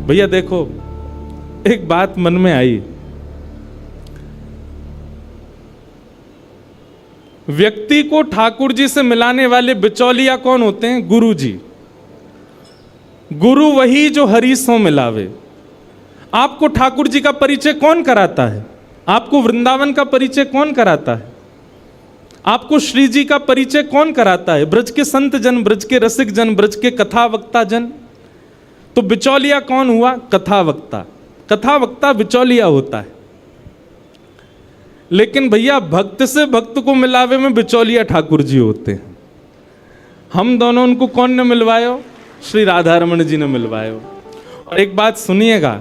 भैया देखो, एक बात मन में आई, व्यक्ति को ठाकुर जी से मिलाने वाले बिचौलिया कौन होते हैं? गुरु जी। गुरु वही जो हरि सो मिलावे। आपको ठाकुर जी का परिचय कौन कराता है? आपको वृंदावन का परिचय कौन कराता है? आपको श्री जी का परिचय कौन कराता है? ब्रज के संत जन, ब्रज के रसिक जन, ब्रज के कथा वक्ता जन। तो बिचौलिया कौन हुआ? कथा वक्ता। कथा वक्ता बिचौलिया होता है। लेकिन भैया भक्त से भक्त को मिलावे में बिचौलिया ठाकुर जी होते हैं। हम दोनों उनको कौन ने मिलवायो? श्री राधा रमन जी ने मिलवायो। और एक बात सुनिएगा,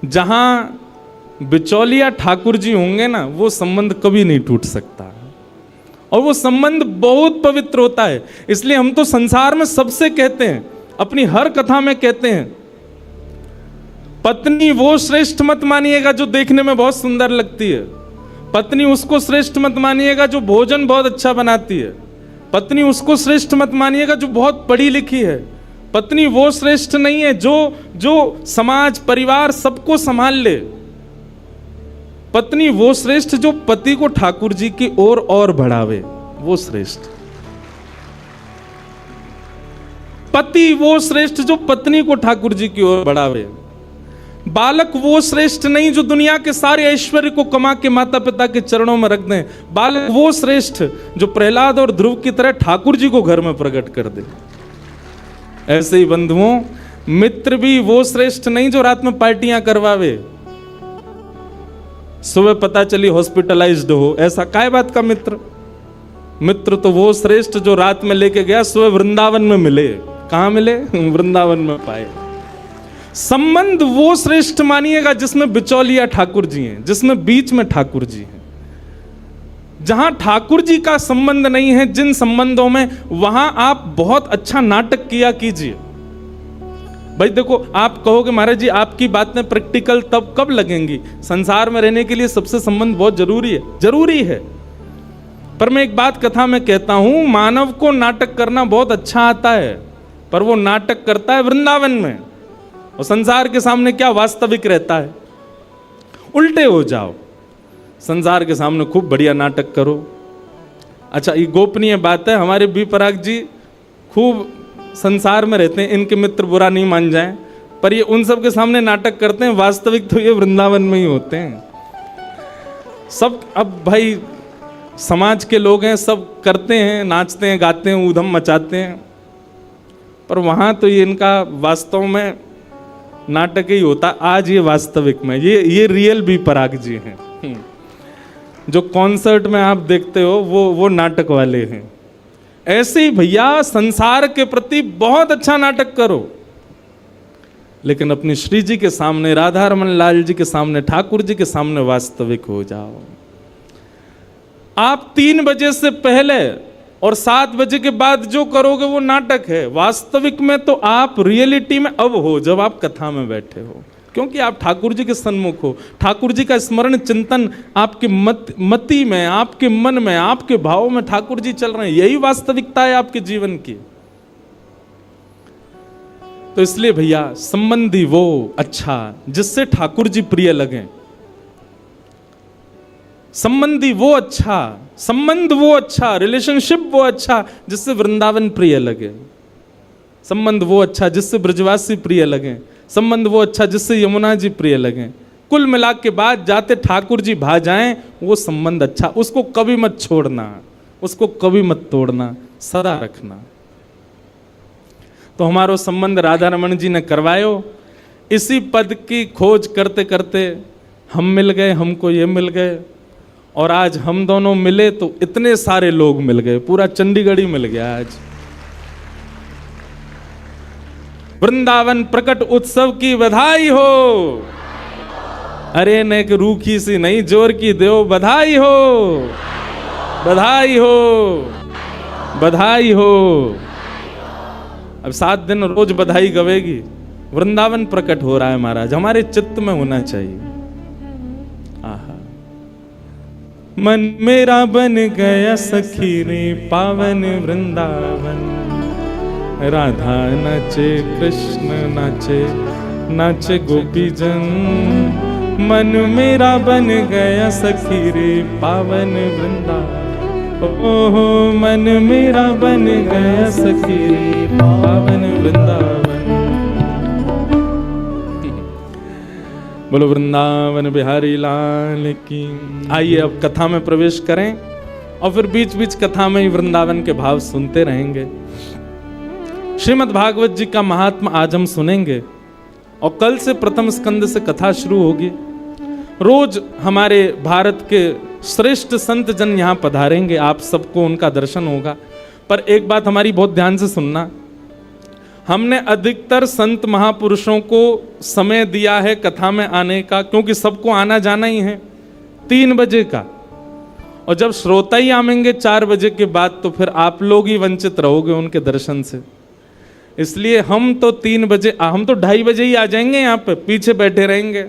जहां बिचौलिया ठाकुर जी होंगे ना, वो संबंध कभी नहीं टूट सकता, और वो संबंध बहुत पवित्र होता है। इसलिए हम तो संसार में सबसे कहते हैं, अपनी हर कथा में कहते हैं, पत्नी वो श्रेष्ठ मत मानिएगा जो देखने में बहुत सुंदर लगती है। पत्नी उसको श्रेष्ठ मत मानिएगा जो भोजन बहुत अच्छा बनाती है। पत्नी उसको श्रेष्ठ मत मानिएगा जो बहुत पढ़ी लिखी है। पत्नी वो श्रेष्ठ नहीं है जो समाज परिवार सबको संभाल ले। पत्नी वो श्रेष्ठ जो पति को ठाकुर जी की ओर और बढ़ावे, वो श्रेष्ठ। पति वो श्रेष्ठ जो पत्नी को ठाकुर जी की ओर बढ़ावे। बालक वो श्रेष्ठ नहीं जो दुनिया के सारे ऐश्वर्य को कमा के माता पिता के चरणों में रख दें। बालक वो श्रेष्ठ जो प्रहलाद और ध्रुव की तरह ठाकुर जी को घर में प्रकट कर दे। ऐसे ही बंधुओं, मित्र भी वो श्रेष्ठ नहीं जो रात में पार्टियां करवावे, सुबह पता चली हॉस्पिटलाइज्ड हो, ऐसा काय बात का मित्र? मित्र तो वो श्रेष्ठ जो रात में लेके गया, सुबह वृंदावन में मिले। कहां मिले? वृंदावन में पाए। संबंध वो श्रेष्ठ मानिएगा जिसमें बिचौलिया ठाकुर जी हैं, जिसमें बीच में ठाकुर जी हैं। जहां ठाकुर जी का संबंध नहीं है, जिन संबंधों में, वहां आप बहुत अच्छा नाटक किया कीजिए। भाई देखो, आप कहोगे महाराज जी आपकी बातें प्रैक्टिकल तब कब लगेंगी? संसार में रहने के लिए सबसे संबंध बहुत जरूरी है, जरूरी है। पर मैं एक बात कथा में कहता हूं, मानव को नाटक करना बहुत अच्छा आता है, पर वो नाटक करता है वृंदावन में, और संसार के सामने क्या वास्तविक रहता है। उल्टे हो जाओ, संसार के सामने खूब बढ़िया नाटक करो। अच्छा, ये गोपनीय बात है, हमारे बी पराग जी खूब संसार में रहते हैं, इनके मित्र बुरा नहीं मान जाएं, पर ये उन सब के सामने नाटक करते हैं, वास्तविक तो ये वृंदावन में ही होते हैं सब। अब भाई समाज के लोग हैं, सब करते हैं, नाचते हैं, गाते हैं, ऊधम मचाते हैं, पर वहां तो ये इनका वास्तव में नाटक ही होता। आज ये वास्तविक में ये रियल बी पराग जी हैं। जो कॉन्सर्ट में आप देखते हो वो नाटक वाले हैं। ऐसे ही भैया संसार के प्रति बहुत अच्छा नाटक करो, लेकिन अपनी श्री जी के सामने, राधा रमन लाल जी के सामने, ठाकुर जी के सामने वास्तविक हो जाओ। आप 3 बजे से पहले और 7 बजे के बाद जो करोगे वो नाटक है। वास्तविक में तो आप रियलिटी में अब हो, जब आप कथा में बैठे हो, क्योंकि आप ठाकुर जी के सन्मुख हो। ठाकुर जी का स्मरण चिंतन आपके मति में, आपके मन में, आपके भाव में ठाकुर जी चल रहे हैं। यही वास्तविकता है आपके जीवन की। तो इसलिए भैया संबंधी वो अच्छा जिससे ठाकुर जी प्रिय लगे। संबंधी वो अच्छा, संबंध वो अच्छा, रिलेशनशिप वो अच्छा जिससे वृंदावन प्रिय लगे। संबंध वो अच्छा जिससे ब्रजवासी प्रिय लगे। संबंध वो अच्छा जिससे यमुना जी प्रिय लगे। कुल मिला के बाद जाते ठाकुर जी भा जाएं, वो संबंध अच्छा। उसको कभी मत छोड़ना, उसको कभी मत तोड़ना, सदा रखना। तो हमारो संबंध राधा रमन जी ने करवायो। इसी पद की खोज करते करते हम मिल गए, हमको ये मिल गए, और आज हम दोनों मिले तो इतने सारे लोग मिल गए, पूरा चंडीगढ़ ही मिल गया आज। वृंदावन प्रकट उत्सव की बधाई हो। अरे नेक रूखी सी नहीं, जोर की देव बधाई हो, बधाई हो, बधाई हो। अब 7 दिन रोज बधाई गवेगी। वृंदावन प्रकट हो रहा है महाराज, हमारे चित्त में होना चाहिए। आहा, मन मेरा बन गया सखी रे पावन वृंदावन। राधा नाचे, कृष्ण नाचे, नाचे गोपी जन, मन मेरा बन गया सखी रे पावन वृंदावन। ओहो मन मेरा बन गया सखी रे पावन वृंदावन। बोलो वृंदावन बिहारी लाल की। आइए अब कथा में प्रवेश करें और फिर बीच बीच कथा में ही वृंदावन के भाव सुनते रहेंगे। श्रीमद् भागवत जी का महात्मा आज हम सुनेंगे और कल से प्रथम स्कंद से कथा शुरू होगी। रोज हमारे भारत के श्रेष्ठ संत जन यहाँ पधारेंगे, आप सबको उनका दर्शन होगा। पर एक बात हमारी बहुत ध्यान से सुनना, हमने अधिकतर संत महापुरुषों को समय दिया है कथा में आने का, क्योंकि सबको आना जाना ही है 3 बजे का, और जब श्रोता ही आएंगे 4 बजे के बाद तो फिर आप लोग ही वंचित रहोगे उनके दर्शन से। इसलिए हम तो 3 बजे, हम तो 2:30 बजे ही आ जाएंगे, यहाँ पे पीछे बैठे रहेंगे,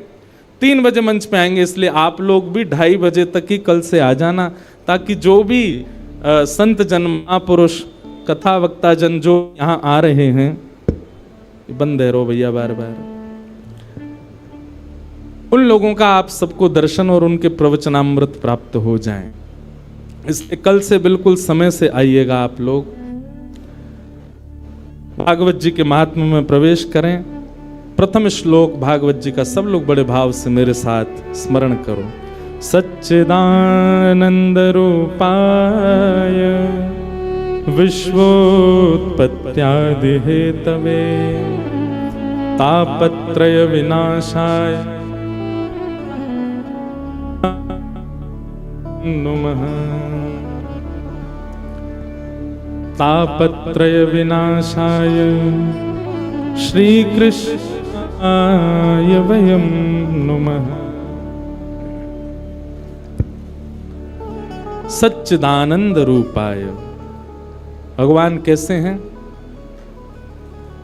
3 बजे मंच पे आएंगे। इसलिए आप लोग भी 2:30 बजे तक ही कल से आ जाना, ताकि जो भी संत जन महापुरुष कथा वक्ता जन जो यहाँ आ रहे हैं, बंद है रो भैया बार बार, उन लोगों का आप सबको दर्शन और उनके प्रवचनामृत प्राप्त हो जाएं। इसलिए कल से बिल्कुल समय से आइएगा आप लोग। भागवत जी के महात्म्य में प्रवेश करें। प्रथम श्लोक भागवत जी का सब लोग बड़े भाव से मेरे साथ स्मरण करो। सच्चिदानंद रूपाय विश्वोत्पत्त्यादि हेतवे तापत्रय विनाशाय नमः। तापत्रय विनाशाय श्री कृष्णाय वयं नमः। सच्चिदानंद रूपाय, भगवान कैसे हैं?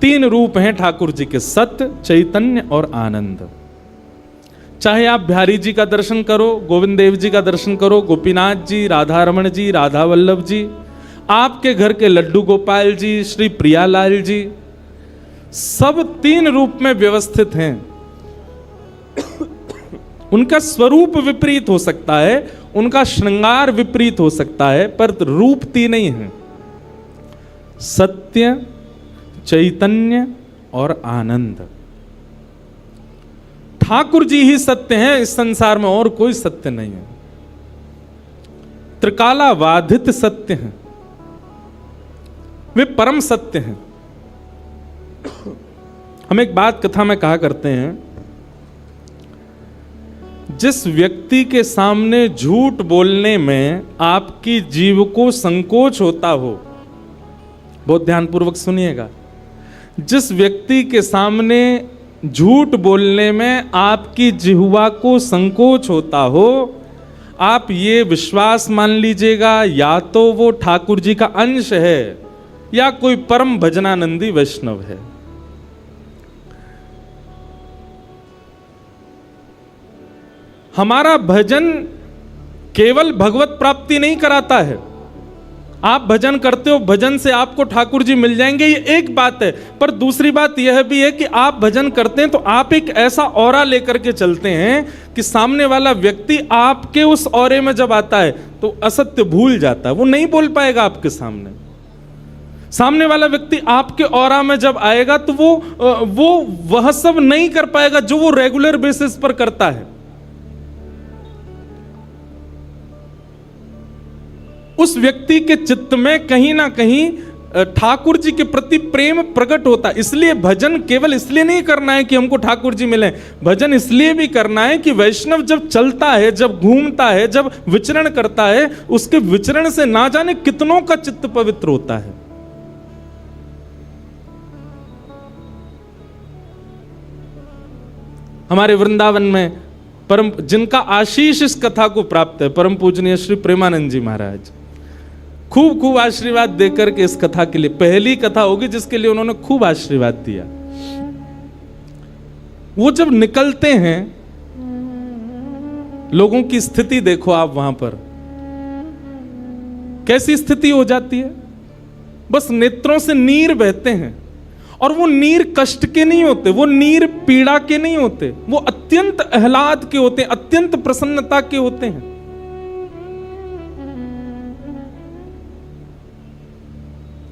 3 रूप हैं ठाकुर जी के, सत्य, चैतन्य और आनंद। चाहे आप बिहारी जी का दर्शन करो, गोविंद देव जी का दर्शन करो, गोपीनाथ जी, राधा रमण जी, राधा वल्लभ जी, आपके घर के लड्डू गोपाल जी, श्री प्रियालाल जी, सब 3 रूप में व्यवस्थित हैं। उनका स्वरूप विपरीत हो सकता है, उनका श्रृंगार विपरीत हो सकता है, पर रूप 3 ही है, सत्य, चैतन्य और आनंद। ठाकुर जी ही सत्य हैं, इस संसार में और कोई सत्य नहीं है। त्रिकालाबाधित सत्य हैं, वे परम सत्य हैं। हम एक बात कथा में कहा करते हैं, जिस व्यक्ति के सामने झूठ बोलने में आपकी जीव को संकोच होता हो, बहुत ध्यानपूर्वक सुनिएगा, जिस व्यक्ति के सामने झूठ बोलने में आपकी जिह्वा को संकोच होता हो, आप ये विश्वास मान लीजिएगा, या तो वो ठाकुर जी का अंश है या कोई परम भजनानंदी वैष्णव है। हमारा भजन केवल भगवत प्राप्ति नहीं कराता है। आप भजन करते हो, भजन से आपको ठाकुर जी मिल जाएंगे, ये एक बात है। पर दूसरी बात यह भी है कि आप भजन करते हैं तो आप एक ऐसा ऑरा लेकर के चलते हैं कि सामने वाला व्यक्ति आपके उस ऑरे में जब आता है तो असत्य भूल जाता है, वो नहीं बोल पाएगा आपके सामने। सामने वाला व्यक्ति आपके ऑरा में जब आएगा तो वो वह सब नहीं कर पाएगा जो वो रेगुलर बेसिस पर करता है। उस व्यक्ति के चित्त में कहीं ना कहीं ठाकुर जी के प्रति प्रेम प्रकट होता है। इसलिए भजन केवल इसलिए नहीं करना है कि हमको ठाकुर जी मिले, भजन इसलिए भी करना है कि वैष्णव जब चलता है, जब घूमता है, जब विचरण करता है, उसके विचरण से ना जाने कितनों का चित्त पवित्र होता है। हमारे वृंदावन में परम जिनका आशीष इस कथा को प्राप्त है, परम पूजनीय श्री प्रेमानंद जी महाराज खूब खूब आशीर्वाद देकर के इस कथा के लिए, पहली कथा होगी जिसके लिए उन्होंने खूब आशीर्वाद दिया। वो जब निकलते हैं, लोगों की स्थिति देखो आप, वहां पर कैसी स्थिति हो जाती है, बस नेत्रों से नीर बहते हैं। और वो नीर कष्ट के नहीं होते, वो नीर पीड़ा के नहीं होते, वो अत्यंत आह्लाद के होते हैं, अत्यंत प्रसन्नता के होते हैं।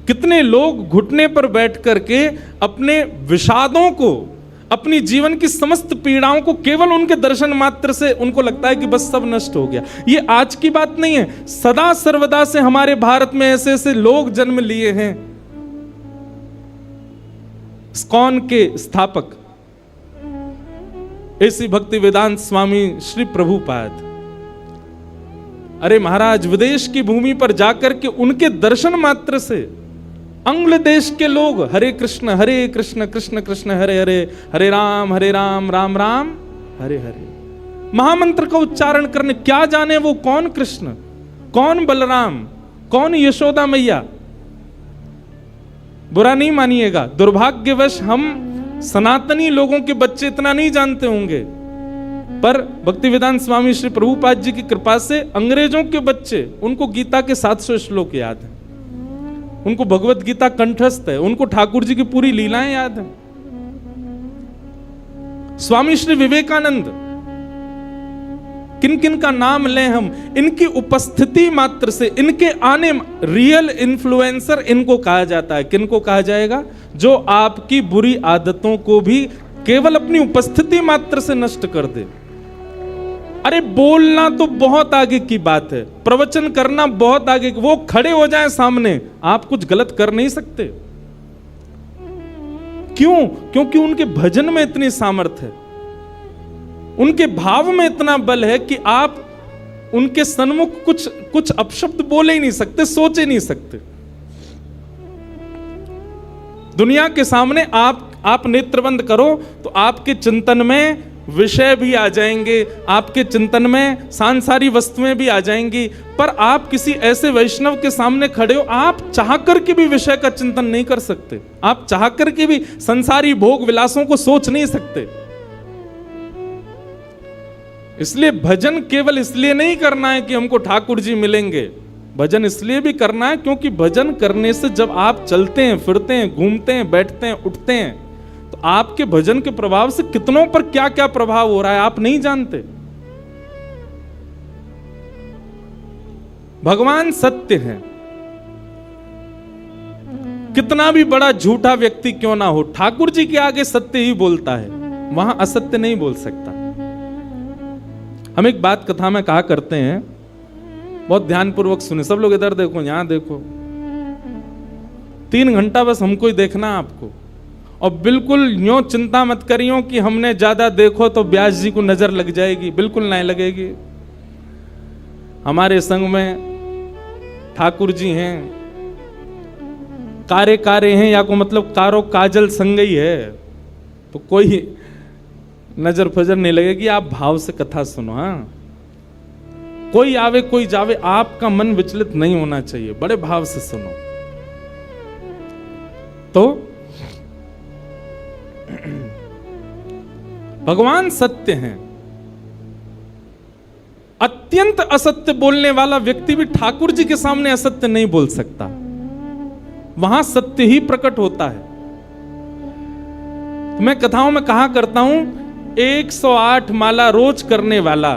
कितने लोग घुटने पर बैठ करके अपने विषादों को, अपनी जीवन की समस्त पीड़ाओं को केवल उनके दर्शन मात्र से उनको लगता है कि बस सब नष्ट हो गया। ये आज की बात नहीं है, सदा सर्वदा से हमारे भारत में ऐसे ऐसे लोग जन्म लिए हैं। इस्कॉन के स्थापक ऐसी भक्ति वेदांत स्वामी श्री प्रभुपाद, अरे महाराज, विदेश की भूमि पर जाकर के उनके दर्शन मात्र से अंग्ल देश के लोग हरे कृष्ण कृष्ण कृष्ण हरे हरे, हरे राम राम राम हरे हरे महामंत्र का उच्चारण करने, क्या जाने वो कौन कृष्ण, कौन बलराम, कौन यशोदा मैया। बुरा नहीं मानिएगा, दुर्भाग्यवश हम सनातनी लोगों के बच्चे इतना नहीं जानते होंगे, पर भक्ति वेदांत स्वामी श्री प्रभुपाद जी की कृपा से अंग्रेजों के बच्चे, उनको गीता के 700 श्लोक याद हैं, उनको भगवत गीता कंठस्थ है, उनको ठाकुर जी की पूरी लीलाएं याद हैं। स्वामी श्री विवेकानंद, किन किन का नाम लें हम, इनकी उपस्थिति मात्र से, इनके आने, रियल इन्फ्लुएंसर इनको कहा जाता है। किनको कहा जाएगा? जो आपकी बुरी आदतों को भी केवल अपनी उपस्थिति मात्र से नष्ट कर दे। अरे बोलना तो बहुत आगे की बात है, प्रवचन करना बहुत आगे, वो खड़े हो जाएं सामने, आप कुछ गलत कर नहीं सकते। क्यों? क्योंकि उनके भजन में इतनी सामर्थ्य है, उनके भाव में इतना बल है कि आप उनके सन्मुख कुछ अपशब्द बोले ही नहीं सकते, सोच ही नहीं सकते। दुनिया के सामने आप नेत्र बंद करो तो आपके चिंतन में विषय भी आ जाएंगे, आपके चिंतन में सांसारिक वस्तुएं भी आ जाएंगी, पर आप किसी ऐसे वैष्णव के सामने खड़े हो, आप चाह कर के भी विषय का चिंतन नहीं कर सकते, आप चाह कर के भी संसारी भोग विलासों को सोच नहीं सकते। इसलिए भजन केवल इसलिए नहीं करना है कि हमको ठाकुर जी मिलेंगे, भजन इसलिए भी करना है क्योंकि भजन करने से जब आप चलते हैं, फिरते हैं, घूमते हैं, बैठते हैं, उठते हैं, तो आपके भजन के प्रभाव से कितनों पर क्या क्या प्रभाव हो रहा है आप नहीं जानते। भगवान सत्य है, कितना भी बड़ा झूठा व्यक्ति क्यों ना हो, ठाकुर जी के आगे सत्य ही बोलता है, वहां असत्य नहीं बोल सकता। हम एक बात कथा में कहा करते हैं, बहुत ध्यानपूर्वक सुने सब लोग, इधर देखो, यहां देखो, 3 घंटा बस हमको ही देखना आपको, और बिल्कुल यूं चिंता मत करियो कि हमने ज्यादा देखो तो व्यास जी को नजर लग जाएगी, बिल्कुल नहीं लगेगी। हमारे संग में ठाकुर जी हैं, कारे हैं, या को मतलब कारो काजल संग ही है, तो कोई नजर फजर नहीं लगेगी। आप भाव से कथा सुनो। हाँ, कोई आवे कोई जावे, आपका मन विचलित नहीं होना चाहिए, बड़े भाव से सुनो। तो भगवान सत्य हैं, अत्यंत असत्य बोलने वाला व्यक्ति भी ठाकुर जी के सामने असत्य नहीं बोल सकता, वहां सत्य ही प्रकट होता है। तो मैं कथाओं में कहा करता हूं, 108 माला रोज करने वाला,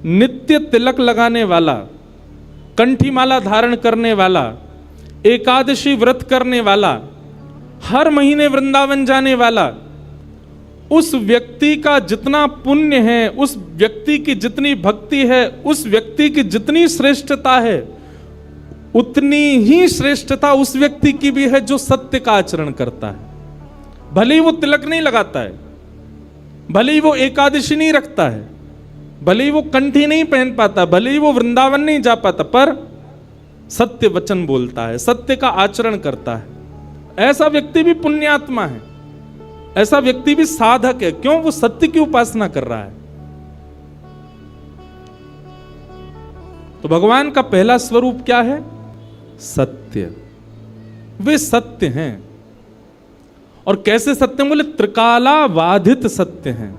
नित्य तिलक लगाने वाला, कंठी माला धारण करने वाला, एकादशी व्रत करने वाला, हर महीने वृंदावन जाने वाला, उस व्यक्ति का जितना पुण्य है, उस व्यक्ति की जितनी भक्ति है, उस व्यक्ति की जितनी श्रेष्ठता है, उतनी ही श्रेष्ठता उस व्यक्ति की भी है जो सत्य का आचरण करता है। भले ही वो तिलक नहीं लगाता है, भले ही वो एकादशी नहीं रखता है, भले ही वो कंठी नहीं पहन पाता, भले ही वो वृंदावन नहीं जा पाता, पर सत्य वचन बोलता है, सत्य का आचरण करता है, ऐसा व्यक्ति भी पुण्यात्मा है, ऐसा व्यक्ति भी साधक है। क्यों? वो सत्य की उपासना कर रहा है। तो भगवान का पहला स्वरूप क्या है? सत्य। वे सत्य हैं। और कैसे सत्य? बोले त्रिकालाबाधित सत्य हैं।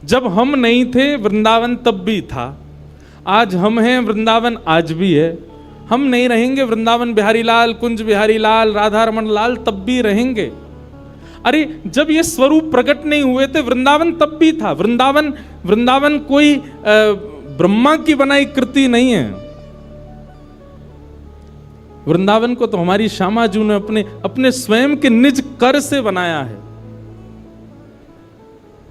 जब हम नहीं थे वृंदावन तब भी था, आज हम हैं वृंदावन आज भी है, हम नहीं रहेंगे वृंदावन बिहारी लाल, कुंज बिहारी लाल, राधा रमन लाल तब भी रहेंगे। अरे जब ये स्वरूप प्रकट नहीं हुए थे वृंदावन तब भी था। वृंदावन कोई ब्रह्मा की बनाई कृति नहीं है। वृंदावन को तो हमारी श्यामा जी ने अपने स्वयं के निज कर से बनाया है।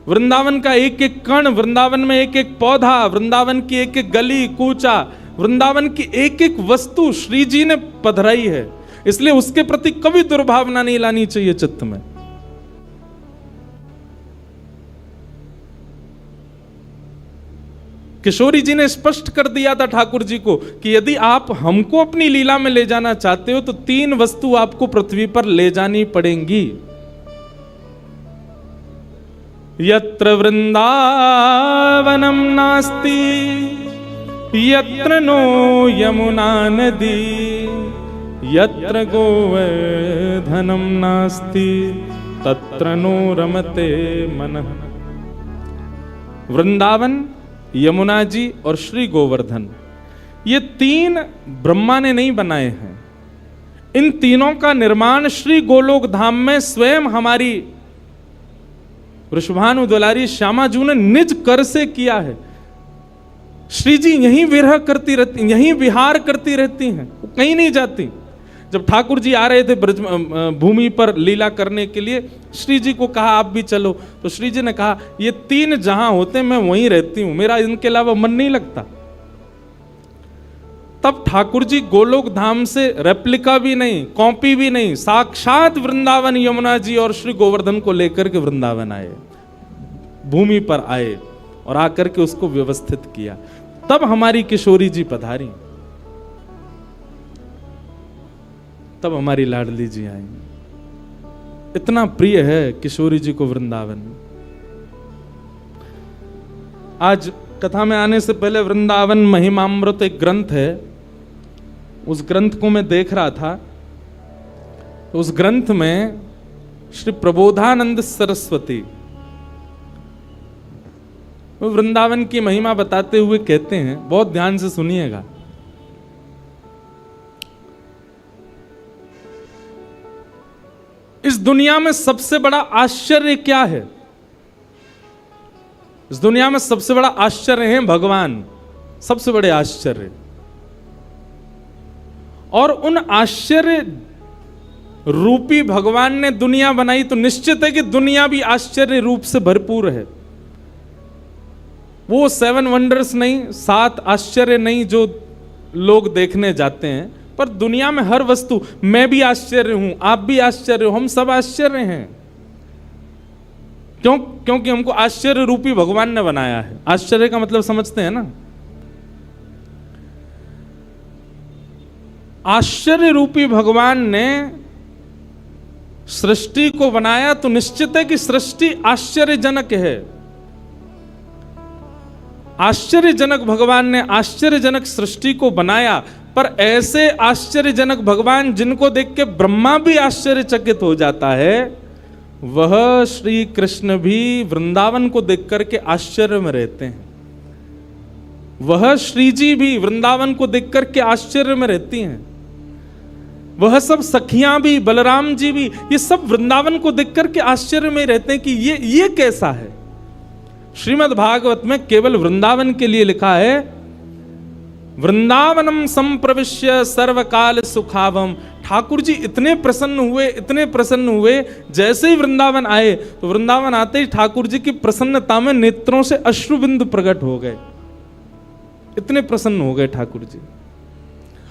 वृंदावन का एक एक कण, वृंदावन में एक एक पौधा, वृंदावन की एक एक गली कूचा, वृंदावन की एक एक वस्तु श्री जी ने पधराई है। इसलिए उसके प्रति कभी दुर्भावना नहीं लानी चाहिए चित्त में। किशोरी जी ने स्पष्ट कर दिया था ठाकुर जी को कि यदि आप हमको अपनी लीला में ले जाना चाहते हो तो 3 वस्तु आपको पृथ्वी पर ले जानी पड़ेंगी। यत्र वृंदावनम नास्ति यत्र नो यमुना नदी यत्र गोवर्धनम नास्ति तत्र नो रमते मनः। वृंदावन, यमुना जी और श्री गोवर्धन, ये 3 ब्रह्मा ने नहीं बनाए हैं। इन तीनों का निर्माण श्री गोलोक धाम में स्वयं हमारी वृषभानु दुलारी श्यामा जी ने निज कर से किया है। श्री जी यहीं विरह करती रहती, यहीं विहार करती रहती हैं, वो कहीं नहीं जाती। जब ठाकुर जी आ रहे थे ब्रज भूमि पर लीला करने के लिए, श्री जी को कहा आप भी चलो, तो श्री जी ने कहा ये 3 जहां होते मैं वहीं रहती हूं, मेरा इनके अलावा मन नहीं लगता। तब ठाकुर जी गोलोक धाम से रेप्लिका भी नहीं, कॉपी भी नहीं, साक्षात वृंदावन यमुना जी और श्री गोवर्धन को लेकर के वृंदावन आए, भूमि पर आए और आकर के उसको व्यवस्थित किया। तब हमारी किशोरी जी पधारी, तब हमारी लाडली जी आई। इतना प्रिय है किशोरी जी को वृंदावन। आज कथा में आने से पहले वृंदावन महिमामृत एक ग्रंथ है, उस ग्रंथ को मैं देख रहा था। तो उस ग्रंथ में श्री प्रबोधानंद सरस्वती वो वृंदावन की महिमा बताते हुए कहते हैं, बहुत ध्यान से सुनिएगा। इस दुनिया में सबसे बड़ा आश्चर्य क्या है? इस दुनिया में सबसे बड़ा आश्चर्य है भगवान, सबसे बड़े आश्चर्य। और उन आश्चर्य रूपी भगवान ने दुनिया बनाई तो निश्चित है कि दुनिया भी आश्चर्य रूप से भरपूर है। वो 7 वंडर्स नहीं, 7 आश्चर्य नहीं जो लोग देखने जाते हैं, पर दुनिया में हर वस्तु, मैं भी आश्चर्य हूं, आप भी आश्चर्य हो, हम सब आश्चर्य हैं। क्योंकि हमको आश्चर्य रूपी भगवान ने बनाया है। आश्चर्य का मतलब समझते हैं ना? आश्चर्य रूपी भगवान ने सृष्टि को बनाया तो निश्चित है कि सृष्टि आश्चर्यजनक है। आश्चर्यजनक भगवान ने आश्चर्यजनक सृष्टि को बनाया, पर ऐसे आश्चर्यजनक भगवान जिनको देख के ब्रह्मा भी आश्चर्यचकित हो जाता है, वह श्री कृष्ण भी वृंदावन को देख करके आश्चर्य में रहते हैं। वह श्री जी भी वृंदावन को देख करके आश्चर्य में रहती हैं। वह सब सखियां भी, बलराम जी भी, ये सब वृंदावन को देख करके आश्चर्य में रहते हैं कि ये कैसा है। श्रीमद् भागवत में केवल वृंदावन के लिए लिखा है, वृंदावनम संप्रविश्य सर्वकाल सुखावम। ठाकुर जी इतने प्रसन्न हुए, जैसे ही वृंदावन आए तो वृंदावन आते ही ठाकुर जी की प्रसन्नता में नेत्रों से अश्रुबिंदु प्रकट हो गए। इतने प्रसन्न हो गए ठाकुर जी।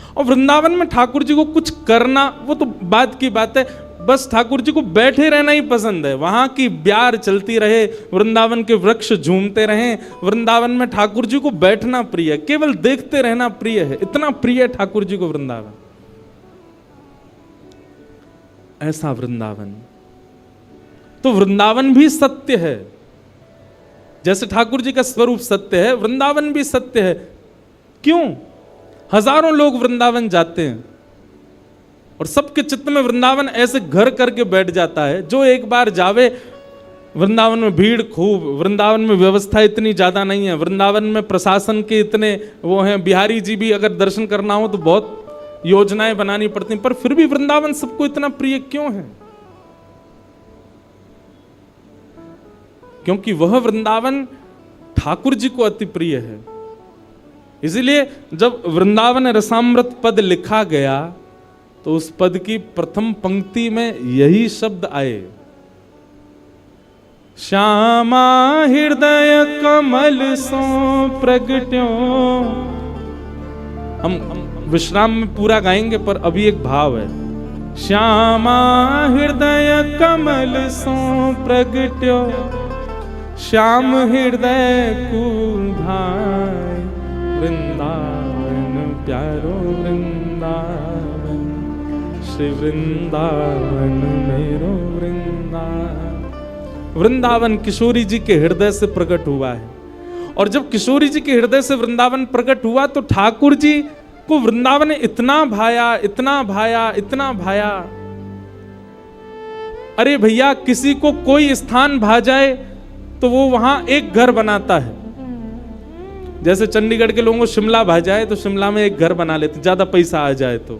और वृंदावन में ठाकुर जी को कुछ करना, वो तो बात की बात है, बस ठाकुर जी को बैठे रहना ही पसंद है। वहां की ब्यार चलती रहे, वृंदावन के वृक्ष झूमते रहें, वृंदावन में ठाकुर जी को बैठना प्रिय है, केवल देखते रहना प्रिय है। इतना प्रिय है ठाकुर जी को वृंदावन। ऐसा वृंदावन, तो वृंदावन भी सत्य है। जैसे ठाकुर जी का स्वरूप सत्य है, वृंदावन भी सत्य है। क्यों? हजारों लोग वृंदावन जाते हैं और सबके चित्त में वृंदावन ऐसे घर करके बैठ जाता है। जो एक बार जावे, वृंदावन में भीड़ खूब, वृंदावन में व्यवस्था इतनी ज्यादा नहीं है, वृंदावन में प्रशासन के इतने वो हैं। बिहारी जी भी अगर दर्शन करना हो तो बहुत योजनाएं बनानी पड़ती हैं, पर फिर भी वृंदावन सबको इतना प्रिय क्यों है? क्योंकि वह वृंदावन ठाकुर जी को अति प्रिय है। इसीलिए जब वृंदावन रसामृत पद लिखा गया तो उस पद की प्रथम पंक्ति में यही शब्द आए, श्यामा हृदय कमल सो प्रगट्यो। हम विश्राम में पूरा गाएंगे, पर अभी एक भाव है, श्यामा हृदय कमल सो प्रगट्यो, श्याम हृदय को भाई, वृंदावन प्यारो वृंदावन, श्री वृंदावन मेरो वृंदावन। वृंदावन किशोरी जी के हृदय से प्रकट हुआ है, और जब किशोरी जी के हृदय से वृंदावन प्रकट हुआ तो ठाकुर जी को वृंदावन इतना भाया, इतना भाया, इतना भाया। अरे भैया, किसी को कोई स्थान भा जाए तो वो वहां एक घर बनाता है। जैसे चंडीगढ़ के लोगों को शिमला भा जाए तो शिमला में एक घर बना लेते, ज्यादा पैसा आ जाए तो।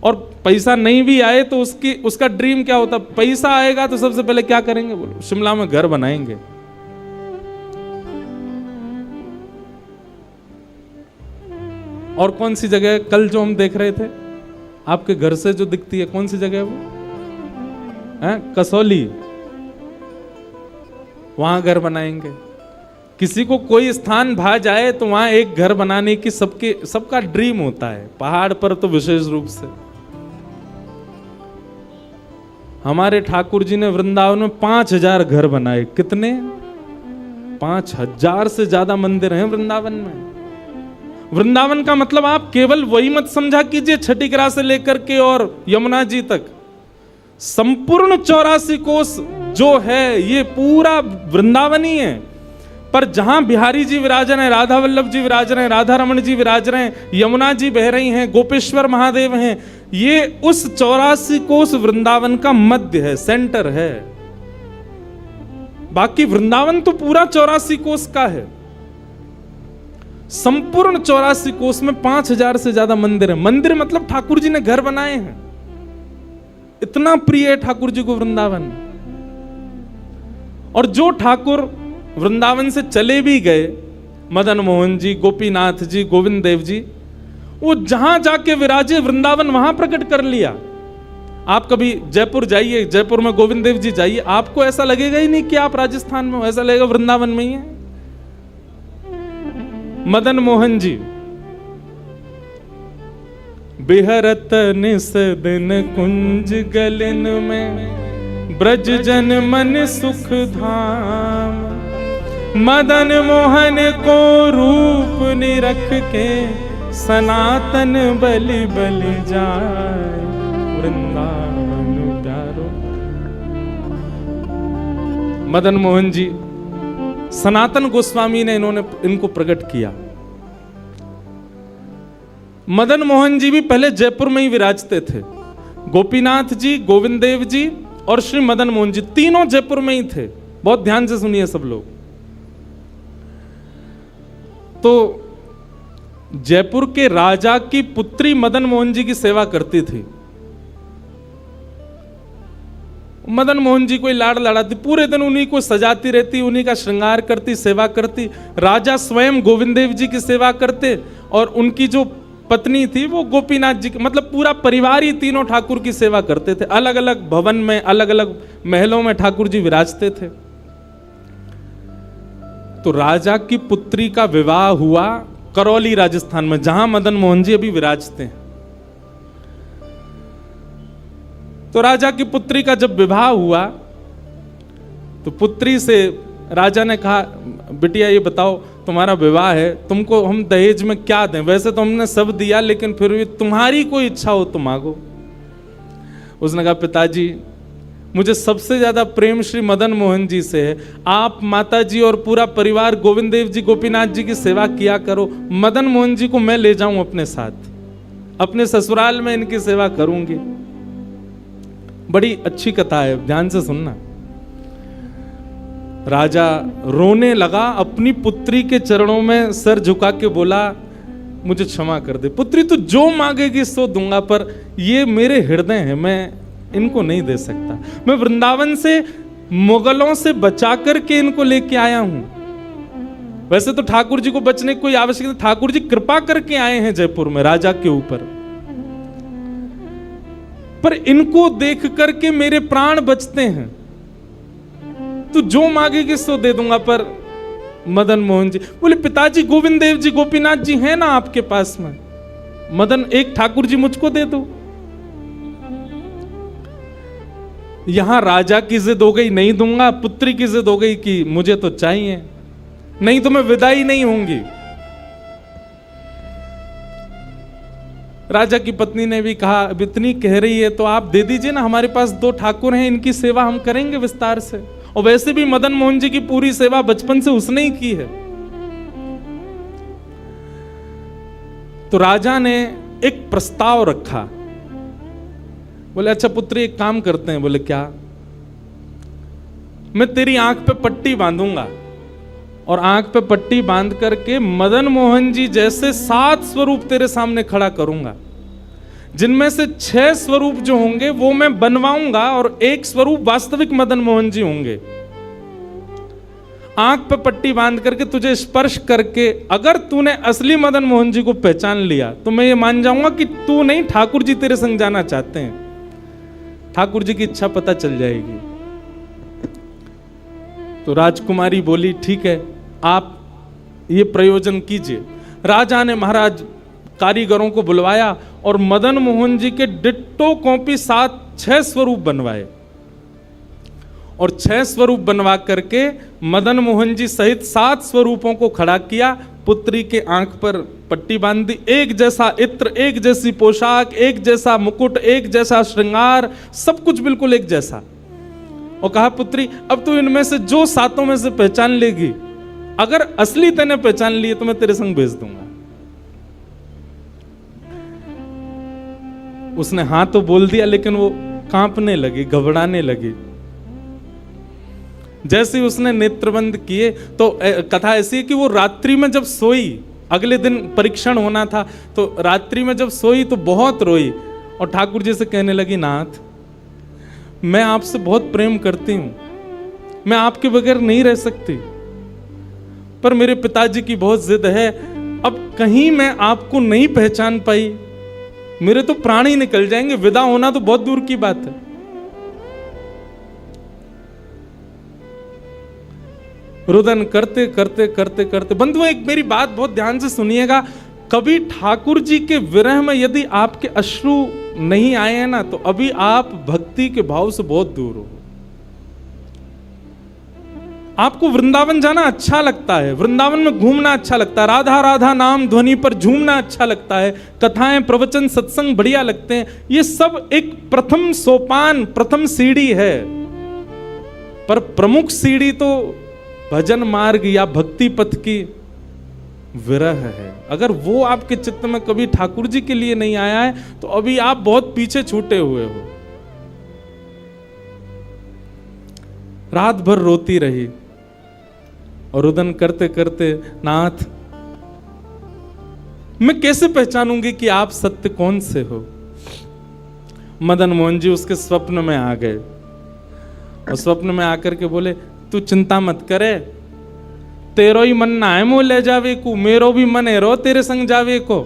और पैसा नहीं भी आए तो उसका ड्रीम क्या होता, पैसा आएगा तो सबसे पहले क्या करेंगे, बोलो शिमला में घर बनाएंगे। और कौन सी जगह कल जो हम देख रहे थे आपके घर से जो दिखती है, कौन सी जगह है वो है? कसौली, वहां घर बनाएंगे। किसी को कोई स्थान भा जाए तो वहां एक घर बनाने की सबका ड्रीम होता है, पहाड़ पर तो विशेष रूप से। हमारे ठाकुर जी ने वृंदावन में 5000 घर बनाए। कितने? 5000 से ज्यादा मंदिर हैं वृंदावन में। वृंदावन का मतलब आप केवल वही मत समझा कीजिए छठीकरा से लेकर के और यमुना जी तक, संपूर्ण 84 कोस जो है ये पूरा वृंदावन ही है। पर जहां बिहारी जी विराज रहे हैं, राधा वल्लभ जी विराज रहे हैं, राधा रमण जी विराज रहे हैं, यमुना जी बह रही हैं, गोपेश्वर महादेव हैं, ये उस 84 कोस वृंदावन का मध्य है, सेंटर है। बाकी वृंदावन तो पूरा 84 कोस का है। संपूर्ण 84 कोस में 5000 से ज्यादा मंदिर है। मंदिर मतलब ठाकुर जी ने घर बनाए हैं। इतना प्रिय है ठाकुर जी को वृंदावन। और जो ठाकुर वृंदावन से चले भी गए, मदन मोहन जी, गोपीनाथ जी, गोविंद देव जी, वो जहां जाके विराजे वृंदावन वहां प्रकट कर लिया। आप कभी जयपुर जाइए, जयपुर में गोविंद देव जी जाइए, आपको ऐसा लगेगा ही नहीं कि आप राजस्थान में हो, ऐसा लगेगा वृंदावन में ही है। मदन मोहन जी बिहरत निस दिन कुंज गलिन में, ब्रज जन मन सुख धाम, मदन मोहन को रूप निरख के, सनातन बलि बलि जाए, वृंदावन प्यारो। मदन मोहन जी सनातन गोस्वामी ने इनको प्रकट किया। मदन मोहन जी भी पहले जयपुर में ही विराजते थे। गोपीनाथ जी, गोविंद देव जी और श्री मदन मोहन जी तीनों जयपुर में ही थे। बहुत ध्यान से सुनिए सब लोग। तो जयपुर के राजा की पुत्री मदन मोहन जी की सेवा करती थी। मदन मोहन जी कोई लाड़ लड़ाती, पूरे दिन उन्हीं को सजाती रहती, उन्हीं का श्रृंगार करती, सेवा करती। राजा स्वयं गोविंद देव जी की सेवा करते और उनकी जो पत्नी थी वो गोपीनाथ जी की, मतलब पूरा परिवार ही तीनों ठाकुर की सेवा करते थे। अलग अलग भवन में, अलग अलग महलों में ठाकुर जी विराजते थे। तो राजा की पुत्री का विवाह हुआ करौली राजस्थान में, जहां मदन मोहन जी अभी विराजते हैं। तो राजा की पुत्री का जब विवाह हुआ तो पुत्री से राजा ने कहा, बिटिया ये बताओ तुम्हारा विवाह है, तुमको हम दहेज में क्या दें? वैसे तो हमने सब दिया, लेकिन फिर भी तुम्हारी कोई इच्छा हो तो मांगो। उसने कहा, पिताजी मुझे सबसे ज्यादा प्रेम श्री मदन मोहन जी से है। आप माता जी और पूरा परिवार गोविंद देव जी, गोपीनाथ जी की सेवा किया करो। मदन मोहन जी को मैं ले जाऊं अपने साथ, अपने ससुराल में इनकी सेवा करूंगी। बड़ी अच्छी कथा है, ध्यान से सुनना। राजा रोने लगा, अपनी पुत्री के चरणों में सर झुका के बोला, मुझे क्षमा कर दे। पुत्री तू जो मांगेगी सो दूंगा, पर ये मेरे हृदय हैं, मैं इनको नहीं दे सकता। मैं वृंदावन से मुगलों से बचा करके इनको लेके आया हूं। वैसे तो ठाकुर जी को बचने की कोई आवश्यकता नहीं, ठाकुर जी कृपा करके आए हैं जयपुर में राजा के ऊपर, पर इनको देख करके मेरे प्राण बचते हैं। तू जो मांगेगी सो दे दूंगा। पर मदन मोहन जी बोले, पिताजी गोविंद देव जी गोपीनाथ जी हैं ना आपके पास में, मदन एक ठाकुर जी मुझको दे दो। यहां राजा की जिद हो गई, नहीं दूंगा। पुत्री की जिद हो गई कि मुझे तो चाहिए, नहीं तो मैं विदाई नहीं होंगी। राजा की पत्नी ने भी कहा, अब इतनी कह रही है तो आप दे दीजिए ना, हमारे पास 2 ठाकुर हैं, इनकी सेवा हम करेंगे विस्तार से। और वैसे भी मदन मोहन जी की पूरी सेवा बचपन से उसने ही की है। तो राजा ने एक प्रस्ताव रखा। बोले, अच्छा पुत्री एक काम करते हैं। बोले, क्या? मैं तेरी आंख पे पट्टी बांधूंगा और आंख पे पट्टी बांध करके मदन मोहन जी जैसे 7 स्वरूप तेरे सामने खड़ा करूंगा, जिनमें से 6 स्वरूप जो होंगे वो मैं बनवाऊंगा और 1 स्वरूप वास्तविक मदन मोहन जी होंगे। आंख पे पट्टी बांध करके तुझे स्पर्श करके अगर तूने असली मदन मोहन जी को पहचान लिया तो मैं ये मान जाऊंगा कि तू नहीं, ठाकुर जी तेरे संग जाना चाहते हैं। ठाकुर जी की इच्छा पता चल जाएगी। तो राजकुमारी बोली, ठीक है, आप ये प्रयोजन कीजिए। राजा ने महाराज कारीगरों को बुलवाया और मदन मोहन जी के डिट्टो कॉपी 6 स्वरूप बनवाए और 6 स्वरूप बनवा करके मदन मोहन जी सहित 7 स्वरूपों को खड़ा किया। पुत्री के आंख पर पट्टी बांध दी, एक जैसा इत्र, एक जैसी पोशाक, एक जैसा मुकुट, एक जैसा श्रृंगार, सब कुछ बिल्कुल एक जैसा। और कहा, पुत्री अब तू इनमें से जो 7 में से पहचान लेगी, अगर असली तूने पहचान ली तो मैं तेरे संग भेज दूंगा। उसने हाँ तो बोल दिया, लेकिन वो कांपने लगी, घबराने लगी। जैसे ही उसने नेत्रबंद किए तो कथा ऐसी है कि वो रात्रि में जब सोई, अगले दिन परीक्षण होना था, तो रात्रि में जब सोई तो बहुत रोई और ठाकुर जी से कहने लगी, नाथ मैं आपसे बहुत प्रेम करती हूं, मैं आपके बगैर नहीं रह सकती, पर मेरे पिताजी की बहुत जिद है। अब कहीं मैं आपको नहीं पहचान पाई, मेरे तो प्राण ही निकल जाएंगे, विदा होना तो बहुत दूर की बात है। रुदन करते करते करते करते, बंधुओं एक मेरी बात बहुत ध्यान से सुनिएगा, कभी ठाकुर जी के विरह में यदि आपके अश्रु नहीं आए हैं ना, तो अभी आप भक्ति के भाव से बहुत दूर हो। आपको वृंदावन जाना अच्छा लगता है, वृंदावन में घूमना अच्छा लगता है, राधा राधा नाम ध्वनि पर झूमना अच्छा लगता है, कथाएं प्रवचन सत्संग बढ़िया लगते हैं, ये सब एक प्रथम सोपान, प्रथम सीढ़ी है। पर प्रमुख सीढ़ी तो भजन मार्ग या भक्ति पथ की विरह है। अगर वो आपके चित्त में कभी ठाकुर जी के लिए नहीं आया है तो अभी आप बहुत पीछे छूटे हुए हो। रात भर रोती रही और रुदन करते करते, नाथ मैं कैसे पहचानूंगी कि आप सत्य कौन से हो। मदन मोहन जी उसके स्वप्न में आ गए और स्वप्न में आकर के बोले, तू चिंता मत करे, तेरो ही मन ना है मोह ले जावे को, मेरो भी मन है रो तेरे संग जावे को।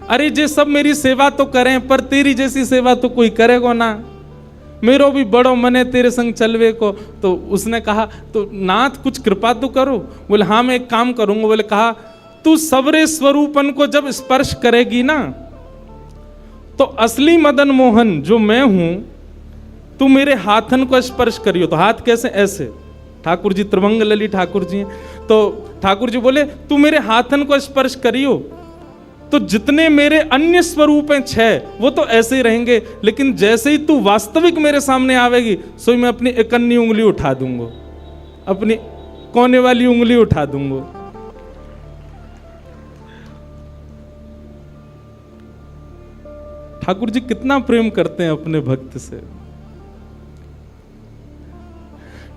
अरे जे सब मेरी सेवा तो करें, पर तेरी जैसी सेवा तो कोई करेगा ना, मेरो भी बड़ो मन है तेरे संग चलवे को। तो उसने कहा, तो नाथ कुछ कृपा तो करो। बोले, हाँ मैं एक काम करूंगा। बोले, कहा, तू सबरे स्वरूपन को जब स्पर्श करेगी ना, तो असली मदन मोहन जो मैं हूं, तू मेरे हाथन को स्पर्श करियो। तो हाथ कैसे? ऐसे। ठाकुर जी त्रिभंग लली ठाकुर जी हैं। तो ठाकुर जी बोले, तू मेरे हाथन को स्पर्श करियो, तो जितने मेरे अन्य स्वरूप हैं 6, वो तो ऐसे ही रहेंगे, लेकिन जैसे ही तू वास्तविक मेरे सामने आवेगी, सो मैं अपनी एकन्नी उंगली उठा दूंगा, अपनी कोने वाली उंगली उठा दूंगा। ठाकुर जी कितना प्रेम करते हैं अपने भक्त से।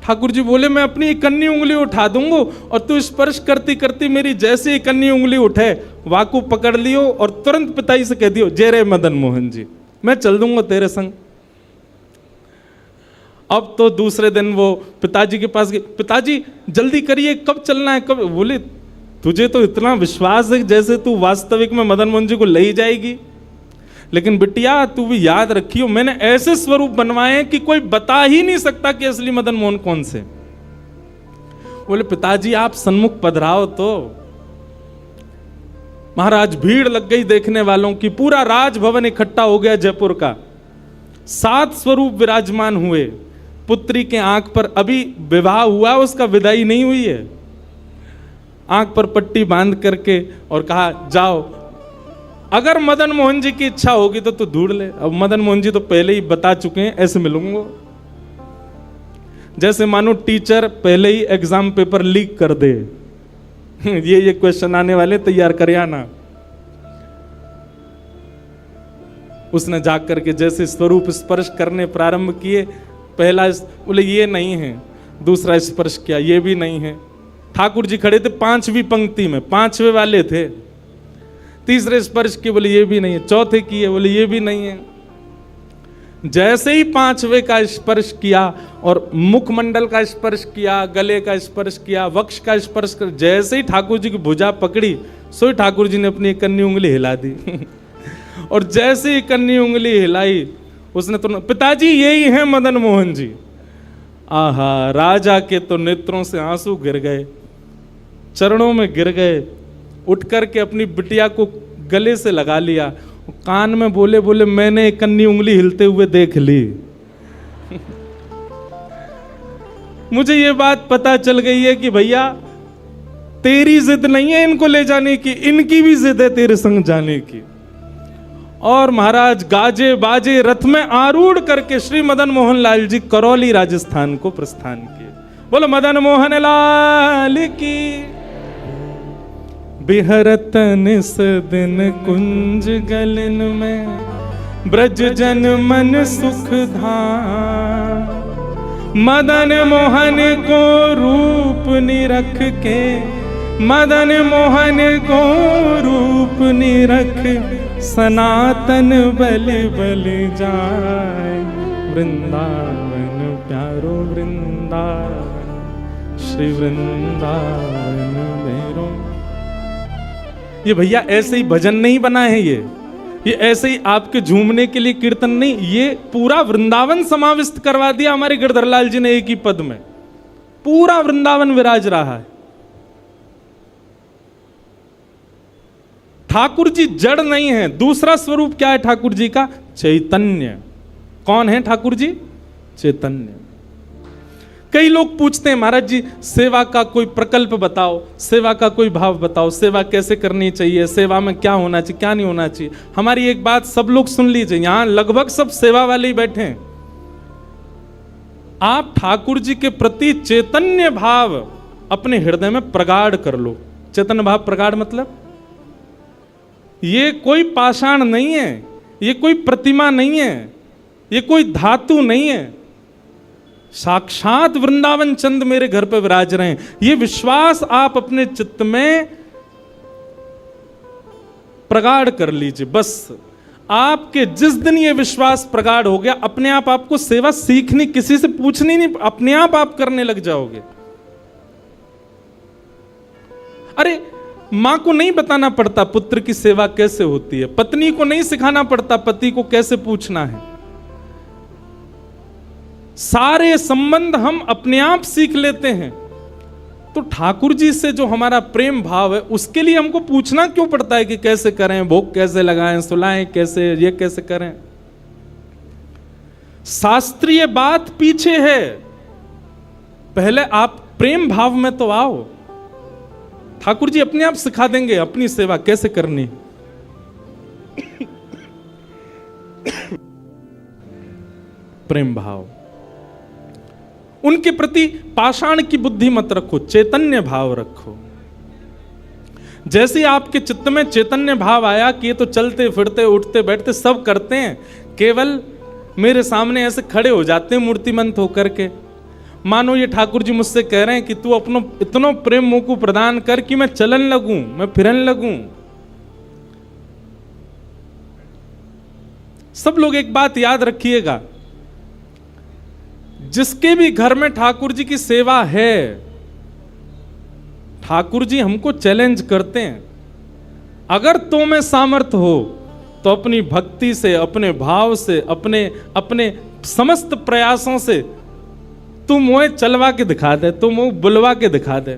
ठाकुर जी बोले मैं अपनी इकन्नी उंगली उठा दूंगा और तू स्पर्श करती करती मेरी जैसे इकन्नी उंगली उठे वाकू पकड़ लियो और तुरंत पिताजी से कह दियो जय रे मदन मोहन जी, मैं चल दूंगा तेरे संग। अब तो दूसरे दिन वो पिताजी के पास गए, पिताजी जल्दी करिए कब चलना है कब। बोले तुझे तो इतना विश्वास है जैसे तू वास्तविक में मदन मोहन जी को ले ही जाएगी, लेकिन बिटिया तू भी याद रखियो मैंने ऐसे स्वरूप बनवाए हैं कि कोई बता ही नहीं सकता कि असली मदन मोहन कौन से। बोले पिताजी आप सन्मुख पधराओ तो। महाराज भीड़ लग गई देखने वालों की, पूरा राजभवन इकट्ठा हो गया जयपुर का। 7 स्वरूप विराजमान हुए। पुत्री के आंख पर अभी विवाह हुआ, उसका विदाई नहीं हुई है, आंख पर पट्टी बांध करके और कहा जाओ अगर मदन मोहन जी की इच्छा होगी तो तू ढूंढ ले। अब मदन मोहन जी तो पहले ही बता चुके हैं ऐसे मिलूंगा, जैसे मानो टीचर पहले ही एग्जाम पेपर लीक कर दे ये क्वेश्चन आने वाले तैयार कर आना। उसने जाकर के जैसे स्वरूप स्पर्श करने प्रारंभ किए, पहला बोले ये नहीं है, दूसरा स्पर्श किया ये भी नहीं है। ठाकुर जी खड़े थे 5वीं पंक्ति में, 5वें वाले थे। तीसरे स्पर्श किए, बोले ये भी नहीं है। चौथे किए, बोले ये भी नहीं है। जैसे ही 5वें का स्पर्श किया और मुखमंडल का स्पर्श किया, गले का स्पर्श किया, वक्ष का स्पर्श कर, जैसे ही ठाकुर जी की भुजा पकड़ी सो ठाकुर जी ने अपनी कन्नी उंगली हिला दी और जैसे ही कन्नी उंगली हिलाई उसने तो पिताजी यही है मदन मोहन जी। आहा, राजा के तो नेत्रों से आंसू गिर गए, चरणों में गिर गए, उठ करके अपनी बिटिया को गले से लगा लिया, कान में बोले बोले मैंने कन्नी उंगली हिलते हुए देख ली मुझे ये बात पता चल गई है कि भैया तेरी जिद नहीं है इनको ले जाने की, इनकी भी जिद है तेरे संग जाने की। और महाराज गाजे बाजे रथ में आरूढ़ करके श्री मदन मोहन लाल जी करौली राजस्थान को प्रस्थान किए। बोलो मदन मोहन लाल की। बिहरत निस दिन कुंज गलन में ब्रज जन मन सुख धाम, मदन मोहन को रूप निरख के, मदन मोहन को रूप निरख सनातन बल बल जाए। वृंदावन प्यारो वृंदावन, श्री वृंदावन मेरो। ये भैया ऐसे ही भजन नहीं बना है, ये ऐसे ही आपके झूमने के लिए कीर्तन नहीं, ये पूरा वृंदावन समाविष्ट करवा दिया हमारे गिरधर लाल जी ने एक ही पद में। पूरा वृंदावन विराज रहा है। ठाकुर जी जड़ नहीं है। दूसरा स्वरूप क्या है ठाकुर जी का? चैतन्य। कौन है ठाकुर जी? चैतन्य। कई लोग पूछते हैं महाराज जी सेवा का कोई प्रकल्प बताओ, सेवा का कोई भाव बताओ, सेवा कैसे करनी चाहिए, सेवा में क्या होना चाहिए क्या नहीं होना चाहिए। हमारी एक बात सब लोग सुन लीजिए, यहां लगभग सब सेवा वाले ही बैठे हैं। आप ठाकुर जी के प्रति चैतन्य भाव अपने हृदय में प्रगाढ़ कर लो। चैतन्य भाव प्रगाढ़ मतलब ये कोई पाषाण नहीं है, ये कोई प्रतिमा नहीं है, ये कोई धातु नहीं है, साक्षात वृंदावन चंद मेरे घर पे विराज रहे हैं। ये विश्वास आप अपने चित्त में प्रगाढ़ कर लीजिए। बस आपके जिस दिन ये विश्वास प्रगाढ़ हो गया, अपने आप आपको सेवा सीखनी, किसी से पूछनी नहीं, अपने आप करने लग जाओगे। अरे मां को नहीं बताना पड़ता पुत्र की सेवा कैसे होती है, पत्नी को नहीं सिखाना पड़ता पति को कैसे पूछना है। सारे संबंध हम अपने आप सीख लेते हैं। तो ठाकुर जी से जो हमारा प्रेम भाव है उसके लिए हमको पूछना क्यों पड़ता है कि कैसे करें, भोग कैसे लगाएं, सुलाएं कैसे, ये कैसे करें। शास्त्रीय बात पीछे है, पहले आप प्रेम भाव में तो आओ। ठाकुर जी अपने आप सिखा देंगे अपनी सेवा कैसे करनी। प्रेम भाव, उनके प्रति पाषाण की बुद्धि मत रखो, चैतन्य भाव रखो। जैसे आपके चित्त में चैतन्य भाव आया कि ये तो चलते फिरते उठते बैठते सब करते हैं, केवल मेरे सामने ऐसे खड़े हो जाते हैं मूर्तिमंत होकर के, मानो ये ठाकुर जी मुझसे कह रहे हैं कि तू अपनो इतनो प्रेम मोको प्रदान कर कि मैं चलन लगूं, मैं फिरन लगूं। सब लोग एक बात याद रखिएगा, जिसके भी घर में ठाकुर जी की सेवा है, ठाकुर जी हमको चैलेंज करते हैं, अगर तो में सामर्थ्य हो तो अपनी भक्ति से, अपने भाव से, अपने समस्त प्रयासों से तू मोए चलवा के दिखा दे, तू मोए बुलवा के दिखा दे।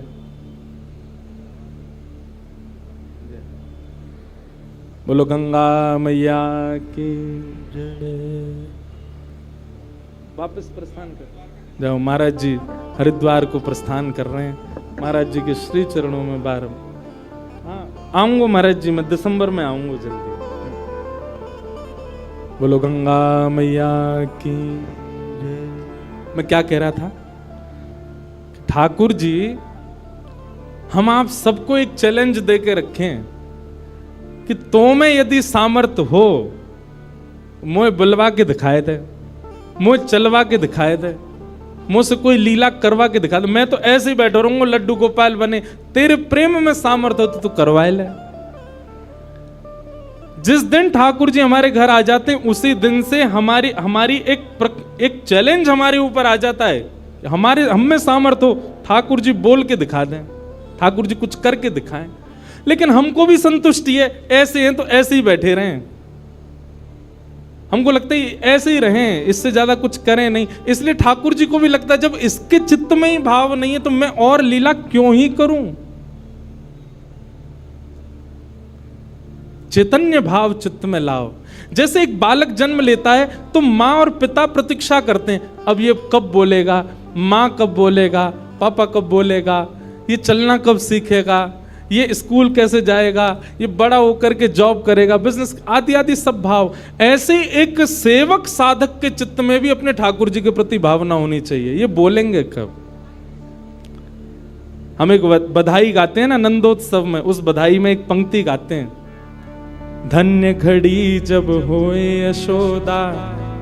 बोलो गंगा मैया की जय। वापस प्रस्थान कर जाओ। महाराज जी हरिद्वार को प्रस्थान कर रहे हैं। महाराज जी के श्री चरणों में बार आऊंगा महाराज जी, मैं दिसंबर में आऊंगा जल्दी। बोलो गंगा मैया की जय। मैं क्या कह रहा था? ठाकुर जी हम आप सबको एक चैलेंज दे के रखें कि तो में यदि सामर्थ्य हो, मोए बुलवा के दिखाए दे, मोए चलवा के दिखाए दे, मुझसे कोई लीला करवा के दिखा दे। मैं तो ऐसे ही बैठा रहूंगा लड्डू गोपाल बने। तेरे प्रेम में सामर्थ्य हो तो तू करवाए ले। जिस दिन ठाकुर जी हमारे घर आ जाते हैं उसी दिन से हमारी एक चैलेंज हमारे ऊपर आ जाता है। हम में सामर्थ्य हो, ठाकुर जी बोल के दिखा दें, ठाकुर जी कुछ करके दिखाएं। लेकिन हमको भी संतुष्टि है, ऐसे हैं तो ऐसे ही बैठे रहें। हमको लगता है ऐसे ही रहें, इससे ज्यादा कुछ करें नहीं। इसलिए ठाकुर जी को भी लगता है जब इसके चित्त में ही भाव नहीं है तो मैं और लीला क्यों ही करूं। चैतन्य भाव चित्त में लाओ। जैसे एक बालक जन्म लेता है तो माँ और पिता प्रतीक्षा करते हैं, अब ये कब बोलेगा, माँ कब बोलेगा, पापा कब बोलेगा, ये चलना कब सीखेगा, ये स्कूल कैसे जाएगा, ये बड़ा होकर के जॉब करेगा, बिजनेस आदि आदि सब भाव। ऐसे एक सेवक साधक के चित्त में भी अपने ठाकुर जी के प्रति भावना होनी चाहिए। ये बोलेंगे कब? हम एक बधाई गाते हैं ना नंदोत्सव में, उस बधाई में एक पंक्ति गाते हैं, धन्य घड़ी जब होए यशोदा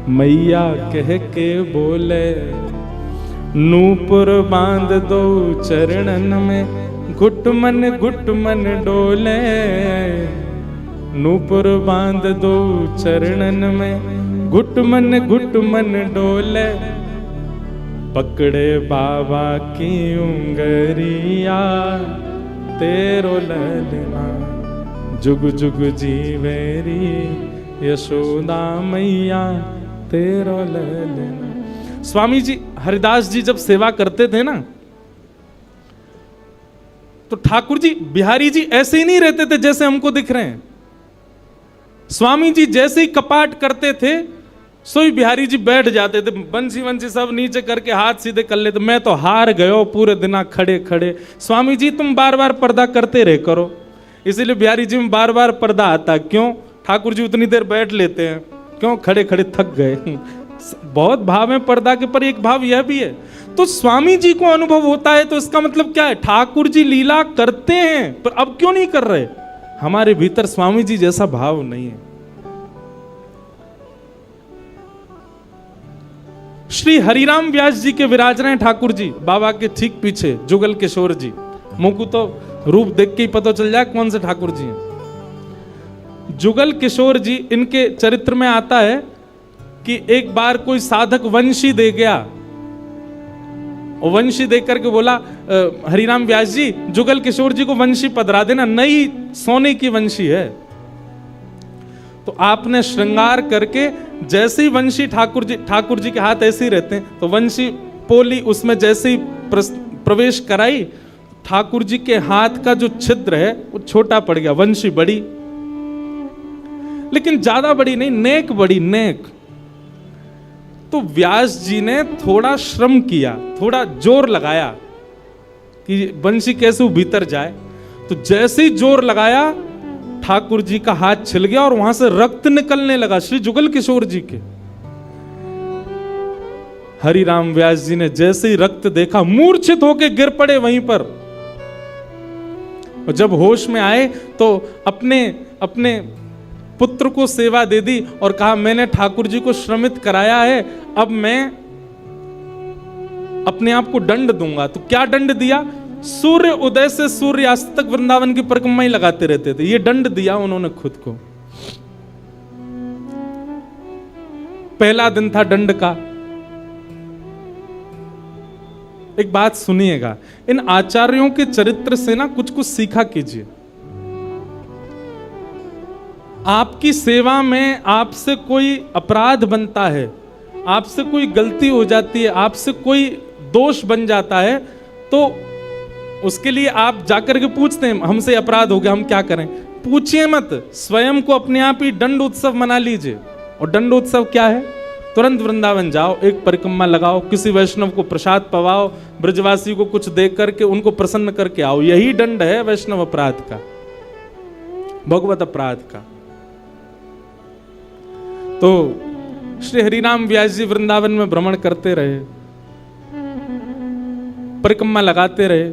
मैया कह के बोले, नूपुर बांध दो चरणन में घुट मन डोले, नूपुर बांध दो चरणन में घुट मन डोले, पकड़े बाबा की उंगरिया तेरो ललना जुग जुग जीवेरी यशोदा मैया तेरो ललना। स्वामी जी हरिदास जी जब सेवा करते थे ना तो ठाकुर जी बिहारी जी ऐसे ही नहीं रहते थे जैसे हमको दिख रहे हैं। स्वामी जी जैसे ही कपाट करते थे सोई बिहारी जी बैठ जाते थे, बंसी वंसी सब नीचे करके हाथ सीधे कर लेते। मैं तो हार गयो पूरे दिन खड़े खड़े। स्वामी जी तुम बार बार पर्दा करते रहे करो। इसीलिए बिहारी जी में बार बार पर्दा आता। क्यों? ठाकुर जी उतनी देर बैठ लेते हैं, क्यों? खड़े खड़े थक गए। बहुत भाव है पर्दा के, पर एक भाव यह भी है। तो स्वामी जी को अनुभव होता है तो इसका मतलब क्या है? ठाकुर जी लीला करते हैं पर अब क्यों नहीं कर रहे? हमारे भीतर स्वामी जी जैसा भाव नहीं है। श्री हरिराम व्यास जी के विराज रहे ठाकुर जी बाबा के ठीक पीछे, जुगल किशोर जी। मुझको तो रूप देख के ही पता चल जाए कौन से ठाकुर जी हैं। जुगल किशोर जी, इनके चरित्र में आता है कि एक बार कोई साधक वंशी दे गया, और वंशी देख करके बोला हरिराम व्यास जी जुगल किशोर जी को वंशी पधरा देना, नई सोने की वंशी है। तो आपने श्रृंगार करके जैसे ही वंशी ठाकुर जी के हाथ ऐसे ही रहते हैं, तो वंशी पोली उसमें जैसे ही प्रवेश कराई, ठाकुर जी के हाथ का जो छिद्र है वो छोटा पड़ गया। वंशी बड़ी, लेकिन ज्यादा बड़ी नहीं, नेक बड़ी, नेक। तो व्यास जी ने थोड़ा श्रम किया, थोड़ा जोर लगाया कि वंशी कैसे भीतर जाए। तो जैसे ही जोर लगाया ठाकुर जी का हाथ छिल गया और वहां से रक्त निकलने लगा श्री जुगल किशोर जी के। हरिराम व्यास जी ने जैसे ही रक्त देखा मूर्छित होकर गिर पड़े वहीं पर। और जब होश में आए तो अपने पुत्र को सेवा दे दी और कहा मैंने ठाकुर जी को श्रमित कराया है, अब मैं अपने आप को दंड दूंगा। तो क्या दंड दिया? सूर्य उदय से सूर्यास्त तक वृंदावन की परिक्रमा ही लगाते रहते थे, ये दंड दिया उन्होंने खुद को। पहला दिन था दंड का। एक बात सुनिएगा, इन आचार्यों के चरित्र से ना कुछ कुछ सीखा कीजिए। आपकी सेवा में आपसे कोई अपराध बनता है, आपसे कोई गलती हो जाती है, आपसे कोई दोष बन जाता है, तो उसके लिए आप जाकर के पूछते हैं हमसे अपराध हो गया, हम क्या करें? पूछिए मत, स्वयं को अपने आप ही दंड उत्सव मना लीजिए। और दंड उत्सव क्या है? तुरंत वृंदावन जाओ, एक परिक्रमा लगाओ, किसी वैष्णव को प्रसाद पवाओ, ब्रजवासी को कुछ दे करके उनको प्रसन्न करके आओ। यही दंड है वैष्णव अपराध का, भगवत अपराध का। तो श्री हरिनाम व्यास जी वृंदावन में भ्रमण करते रहे, परिक्रमा लगाते रहे।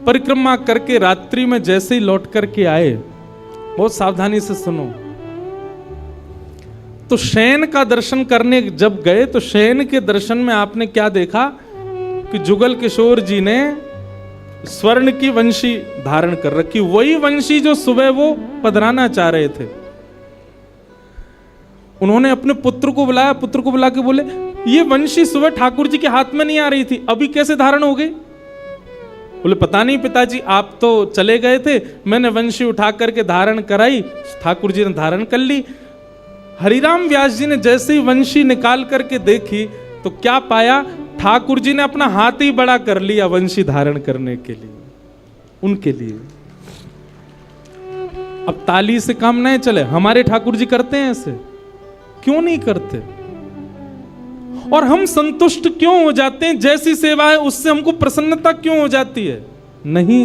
परिक्रमा करके रात्रि में जैसे ही लौट करके आए, बहुत सावधानी से सुनो, तो शयन का दर्शन करने जब गए तो शयन के दर्शन में आपने क्या देखा कि जुगल किशोर जी ने स्वर्ण की वंशी धारण कर रखी, वही वंशी जो सुबह वो पधराना चाह रहे थे। उन्होंने अपने पुत्र को बुलाया, पुत्र को बुला के बोले ये वंशी सुबह ठाकुर जी के हाथ में नहीं आ रही थी, अभी कैसे धारण हो गई? बोले पता नहीं पिताजी, आप तो चले गए थे, मैंने वंशी उठा करके धारण कराई, ठाकुर जी ने धारण कर ली। हरिराम व्यास जी ने जैसे ही वंशी निकाल करके देखी तो क्या पाया? ठाकुर जी ने अपना हाथ ही बड़ा कर लिया वंशी धारण करने के लिए, उनके लिए। अब ताली से काम नहीं चले, हमारे ठाकुर जी करते हैं ऐसे? क्यों नहीं करते? और हम संतुष्ट क्यों हो जाते हैं? जैसी सेवा है उससे हमको प्रसन्नता क्यों हो जाती है? नहीं।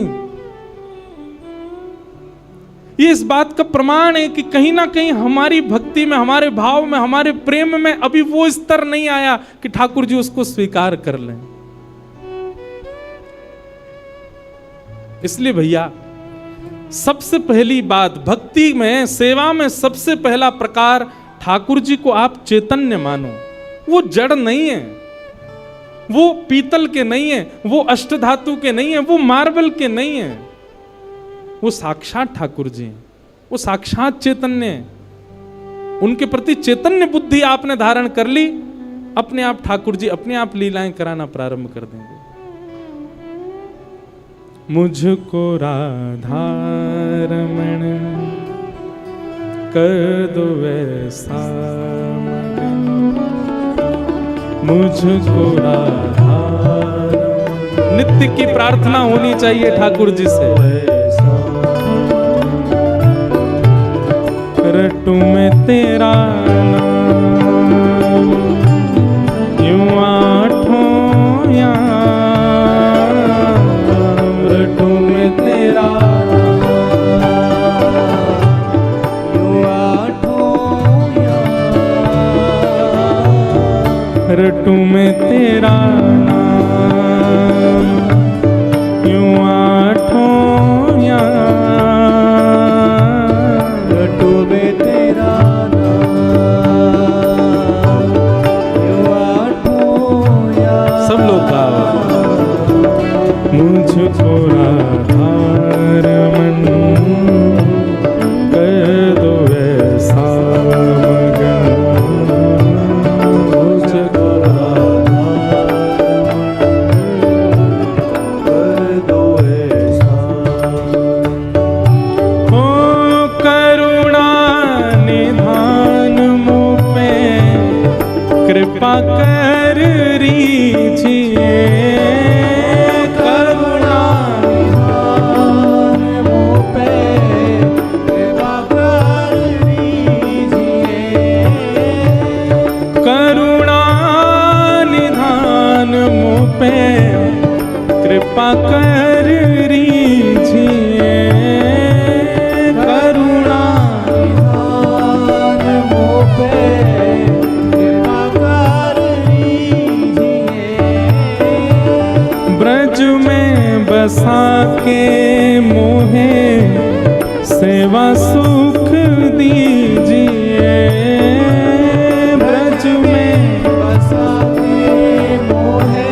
ये इस बात का प्रमाण है कि कहीं ना कहीं हमारी भक्ति में, हमारे भाव में, हमारे प्रेम में अभी वो स्तर नहीं आया कि ठाकुर जी उसको स्वीकार कर लें। इसलिए भैया, सबसे पहली बात भक्ति में, सेवा में सबसे पहला प्रकार, ठाकुर जी को आप चैतन्य मानो। वो जड़ नहीं है, वो पीतल के नहीं है, वो अष्टधातु के नहीं है, वो मार्बल के नहीं है, वो साक्षात ठाकुर जी हैं, वो साक्षात चैतन्य है। उनके प्रति चैतन्य बुद्धि आपने धारण कर ली, अपने आप ठाकुर जी अपने आप लीलाएं कराना प्रारंभ कर देंगे। मुझको राधा रमण कर दो वैसा, मुझको राधा, नित्य की प्रार्थना होनी चाहिए ठाकुर जी से। रटू में तेरा नाम यूं आठों याम, रटू में तेरा यूं आठों याम, रटू में तेरा नाम यूं आठों याम, मुझको राधा रमन कर दो वैसा मगन, मुझको राधा कर दो वैसा। हो करुणा निधान मुझ पे कृपा कर रीजिए, कृपा कर रीजिए, करुणा निधान मुझ पे कृपा कर रीजिए, ब्रज में बसा के मोहे सेवा सुख दीजिए, ब्रज में बसा के मोहे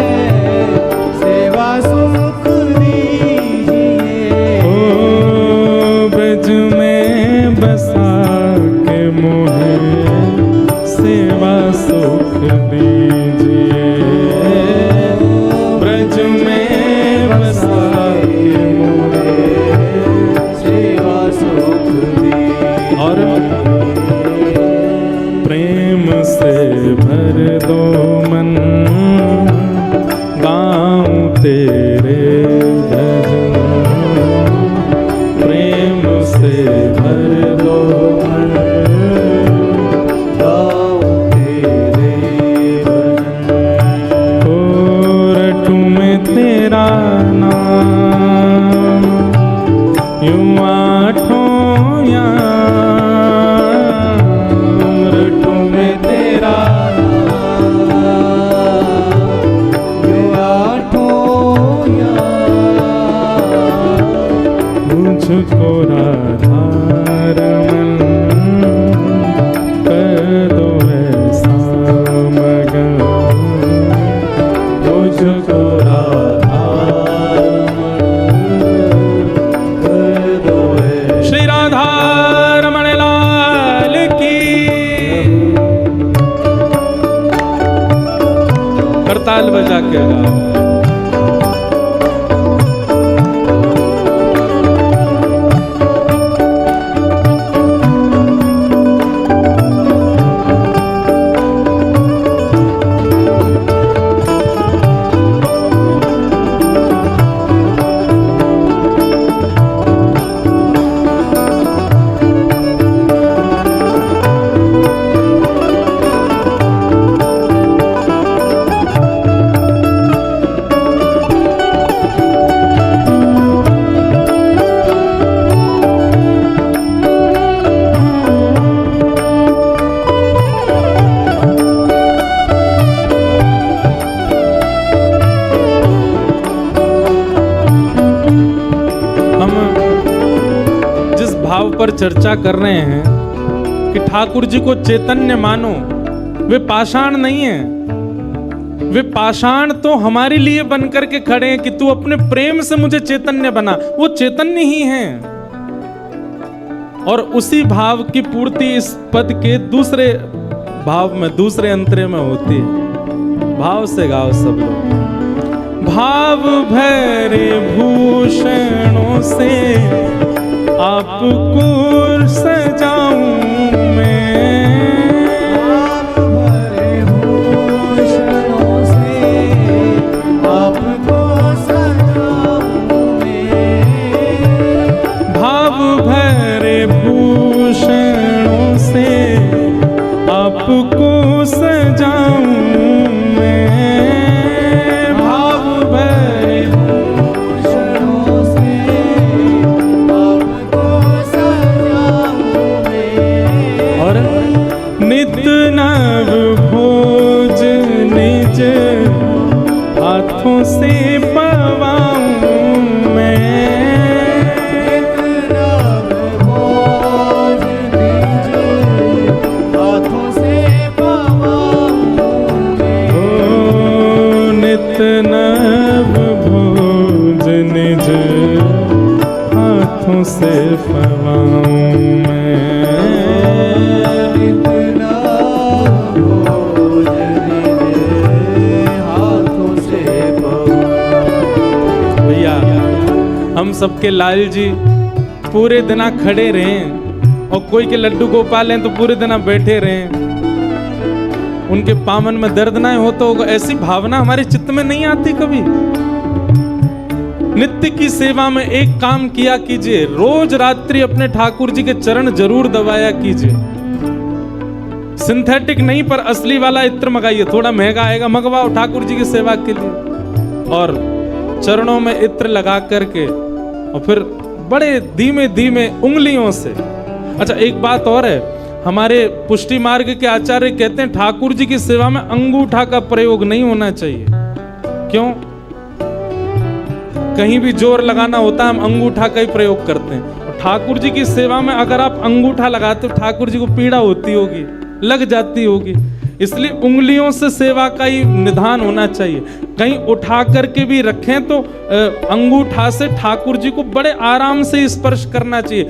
मुझको राधा श्री राधा रमण लाल की। करताल बजा के गाओ। पर चर्चा कर रहे हैं कि ठाकुर जी को चैतन्य मानो, वे पाषाण नहीं है। वे पाषाण तो हमारे लिए बनकर के खड़े हैं कि तू अपने प्रेम से मुझे चैतन्य बना। वो चैतन्य ही हैं और उसी भाव की पूर्ति इस पद के दूसरे भाव में, दूसरे अंतरे में होती है। भाव से गाओ सब लोग। भाव भरे भूषणों से आपको सजाऊं मैं, भाव भरे भूषणों से आपको सजाऊं मैं, भाव भरे भूषणों से आपको सजाऊं से पवाऊं मैं, भोज निज हाथों से पवाऊं मैं। ओ नित नव भोज निज हाथों से पवाऊं मैं, नित नव भोज हम सबके लाल जी पूरे दिना खड़े रहें और कोई के लड्डू गोपाल हैं तो पूरे दिना बैठे रहें, उनके पामन में दर्द ना हो तो ऐसी भावना हमारे चित्त में नहीं आती कभी। नित्य की सेवा में एक काम किया कीजिए, रोज रात्रि अपने ठाकुर जी के चरण जरूर दबाया कीजिए। सिंथेटिक नहीं पर असली वाला इत्र मंगाइए, थोड़ा महंगा आएगा, मंगवाओ ठाकुर जी की सेवा के लिए। और चरणों में इत्र लगा करके और फिर बड़े धीमे धीमे उंगलियों से। अच्छा एक बात और है, हमारे पुष्टि मार्ग के आचार्य कहते हैं ठाकुर जी की सेवा में अंगूठा का प्रयोग नहीं होना चाहिए। क्यों? कहीं भी जोर लगाना होता है हम अंगूठा का ही प्रयोग करते हैं, और ठाकुर जी की सेवा में अगर आप अंगूठा लगाते हो ठाकुर जी को पीड़ा होती होगी, लग जाती होगी, इसलिए उंगलियों से सेवा का ही निधान होना चाहिए। कहीं उठा करके भी रखें तो अंगूठा से ठाकुर जी को बड़े आराम से स्पर्श करना चाहिए।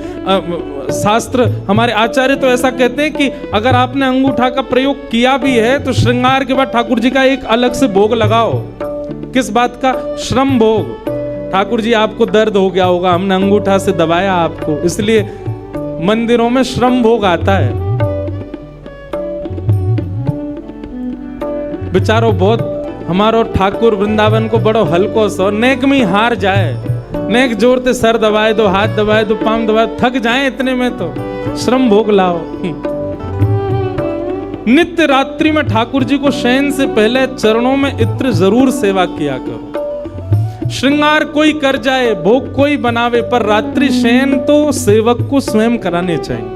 शास्त्र हमारे आचार्य तो ऐसा कहते हैं कि अगर आपने अंगूठा का प्रयोग किया भी है तो श्रृंगार के बाद ठाकुर जी का एक अलग से भोग लगाओ। किस बात का? श्रम भोग। ठाकुर जी आपको दर्द हो गया होगा, हमने अंगूठा से दबाया आपको, इसलिए मंदिरों में श्रम भोग आता है। बेचारो बहुत हमारो ठाकुर वृंदावन को बड़ो हल्को सो नेक में हार जाए, नेक जोरते सर दबाए दो, हाथ दबाए दो, पांव दबाए, थक जाए इतने में तो श्रम भोग लाओ। नित्य रात्रि में ठाकुर जी को शयन से पहले चरणों में इत्र जरूर सेवा किया करो। श्रृंगार कोई कर जाए, भोग कोई बनावे, पर रात्रि शयन तो सेवक को स्वयं कराने चाहिए।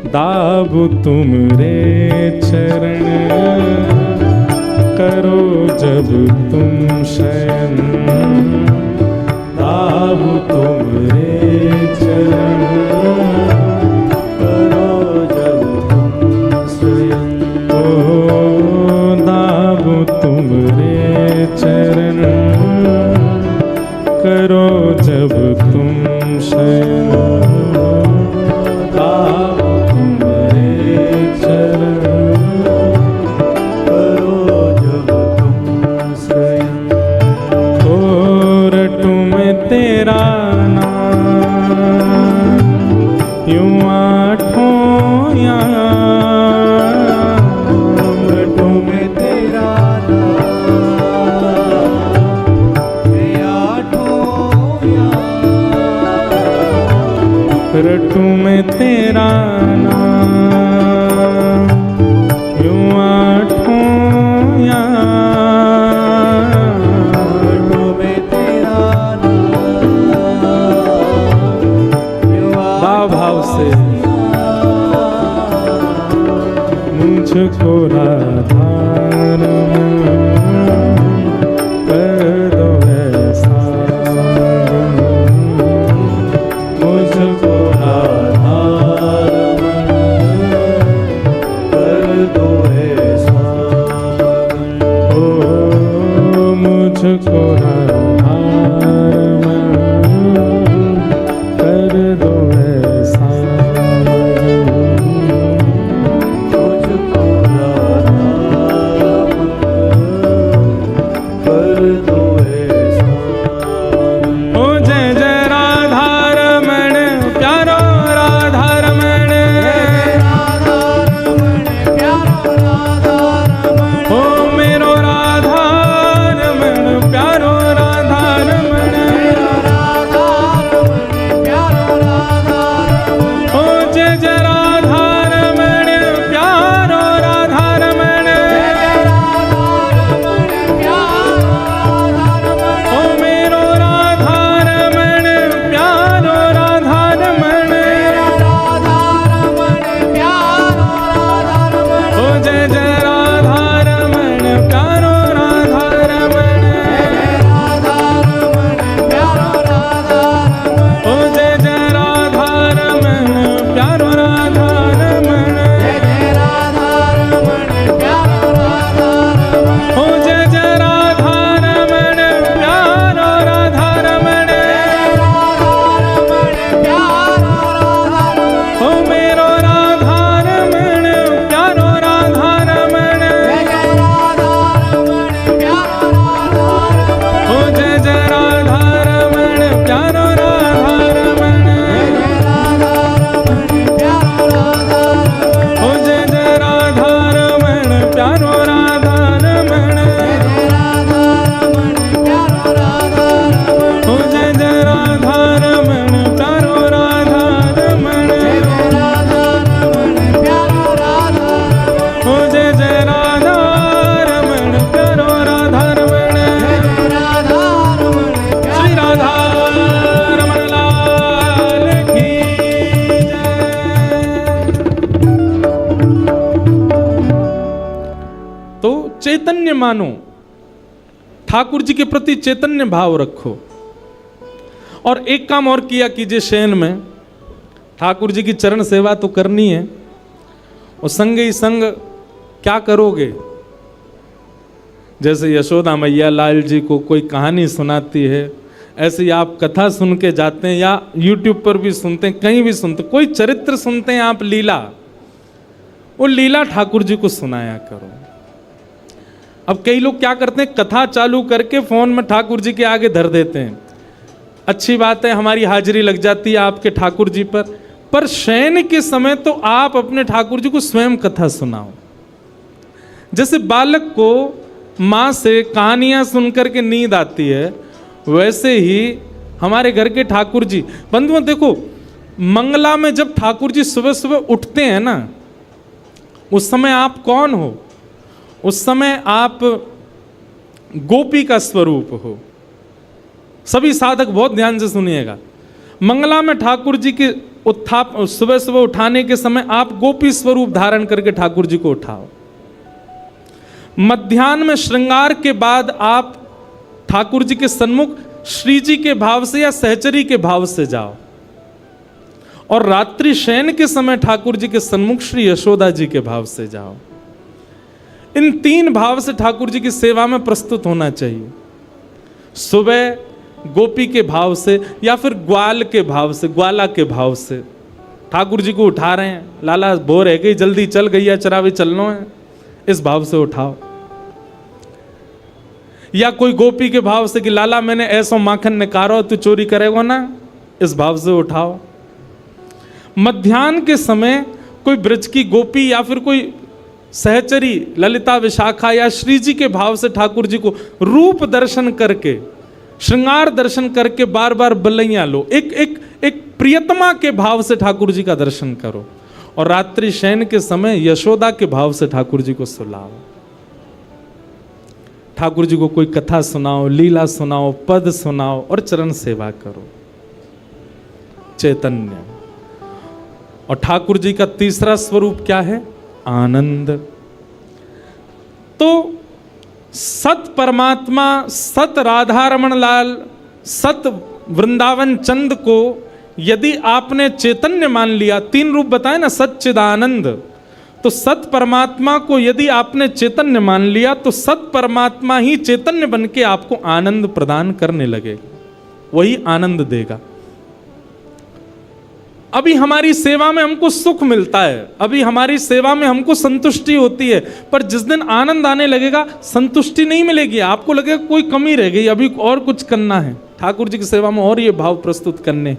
दाबु तुम रे चरण करो जब तुम शयन, दाबु तुम रे चरण करो जब तुम शयन, ओ दाबु तुम चैतन्य मानो, ठाकुर जी के प्रति चैतन्य भाव रखो। और एक काम और किया कीजिए शयन में, ठाकुर जी की चरण सेवा तो करनी है, और संग ही संग क्या करोगे, जैसे यशोदा मैया लाल जी को कोई कहानी सुनाती है, ऐसे ही आप कथा सुन के जाते हैं, या YouTube पर भी सुनते हैं, कहीं भी सुनते, कोई चरित्र सुनते हैं आप, लीला, वो लीला ठाकुर जी को सुनाया करो। अब कई लोग क्या करते हैं, कथा चालू करके फोन में ठाकुर जी के आगे धर देते हैं। अच्छी बात है, हमारी हाजिरी लग जाती है आपके ठाकुर जी पर शयन के समय तो आप अपने ठाकुर जी को स्वयं कथा सुनाओ। जैसे बालक को माँ से कहानियां सुनकर के नींद आती है, वैसे ही हमारे घर के ठाकुर जी, बंधुओं देखो, मंगला में जब ठाकुर जी सुबह सुबह उठते हैं ना, उस समय आप कौन हो? उस समय आप गोपी का स्वरूप हो। सभी साधक बहुत ध्यान से सुनिएगा। मंगला में ठाकुर जी के उत्थाप, सुबह सुबह उठाने के समय आप गोपी स्वरूप धारण करके ठाकुर जी को उठाओ। मध्याह्न में श्रृंगार के बाद आप ठाकुर जी के सन्मुख श्री जी के भाव से या सहचरी के भाव से जाओ, और रात्रि शयन के समय ठाकुर जी के सन्मुख श्री यशोदा जी के भाव से जाओ। इन 3 भाव से ठाकुर जी की सेवा में प्रस्तुत होना चाहिए। सुबह गोपी के भाव से या फिर ग्वाल के भाव से, ग्वाला के भाव से ठाकुर जी को उठा रहे हैं, लाला बोर है गई, जल्दी चल, गैया चरावे चलना है, इस भाव से उठाओ। या कोई गोपी के भाव से कि लाला मैंने ऐसा माखन निकारो, तू चोरी करेगा ना, इस भाव से उठाओ। मध्याह्न के समय कोई ब्रज की गोपी या फिर कोई सहचरी, ललिता विशाखा या श्री जी के भाव से ठाकुर जी को रूप दर्शन करके, श्रृंगार दर्शन करके बार बार बलैया लो। एक प्रियतमा के भाव से ठाकुर जी का दर्शन करो, और रात्रि शयन के समय यशोदा के भाव से ठाकुर जी को सुलाओ। ठाकुर जी को कोई कथा सुनाओ, लीला सुनाओ, पद सुनाओ, और चरण सेवा करो। चैतन्य। और ठाकुर जी का तीसरा स्वरूप क्या है? आनंद। तो सत परमात्मा, सत राधा रमण लाल, सत वृंदावन चंद को यदि आपने चैतन्य मान लिया, 3 रूप बताए ना, सच्चिदानंद, तो सत परमात्मा को यदि आपने चैतन्य मान लिया, तो सत परमात्मा ही चैतन्य बन के आपको आनंद प्रदान करने लगेगा, वही आनंद देगा। अभी हमारी सेवा में हमको सुख मिलता है, अभी हमारी सेवा में हमको संतुष्टि होती है, पर जिस दिन आनंद आने लगेगा संतुष्टि नहीं मिलेगी, आपको लगेगा कोई कमी रह गई, अभी और कुछ करना है ठाकुर जी की सेवा में, और ये भाव प्रस्तुत करने।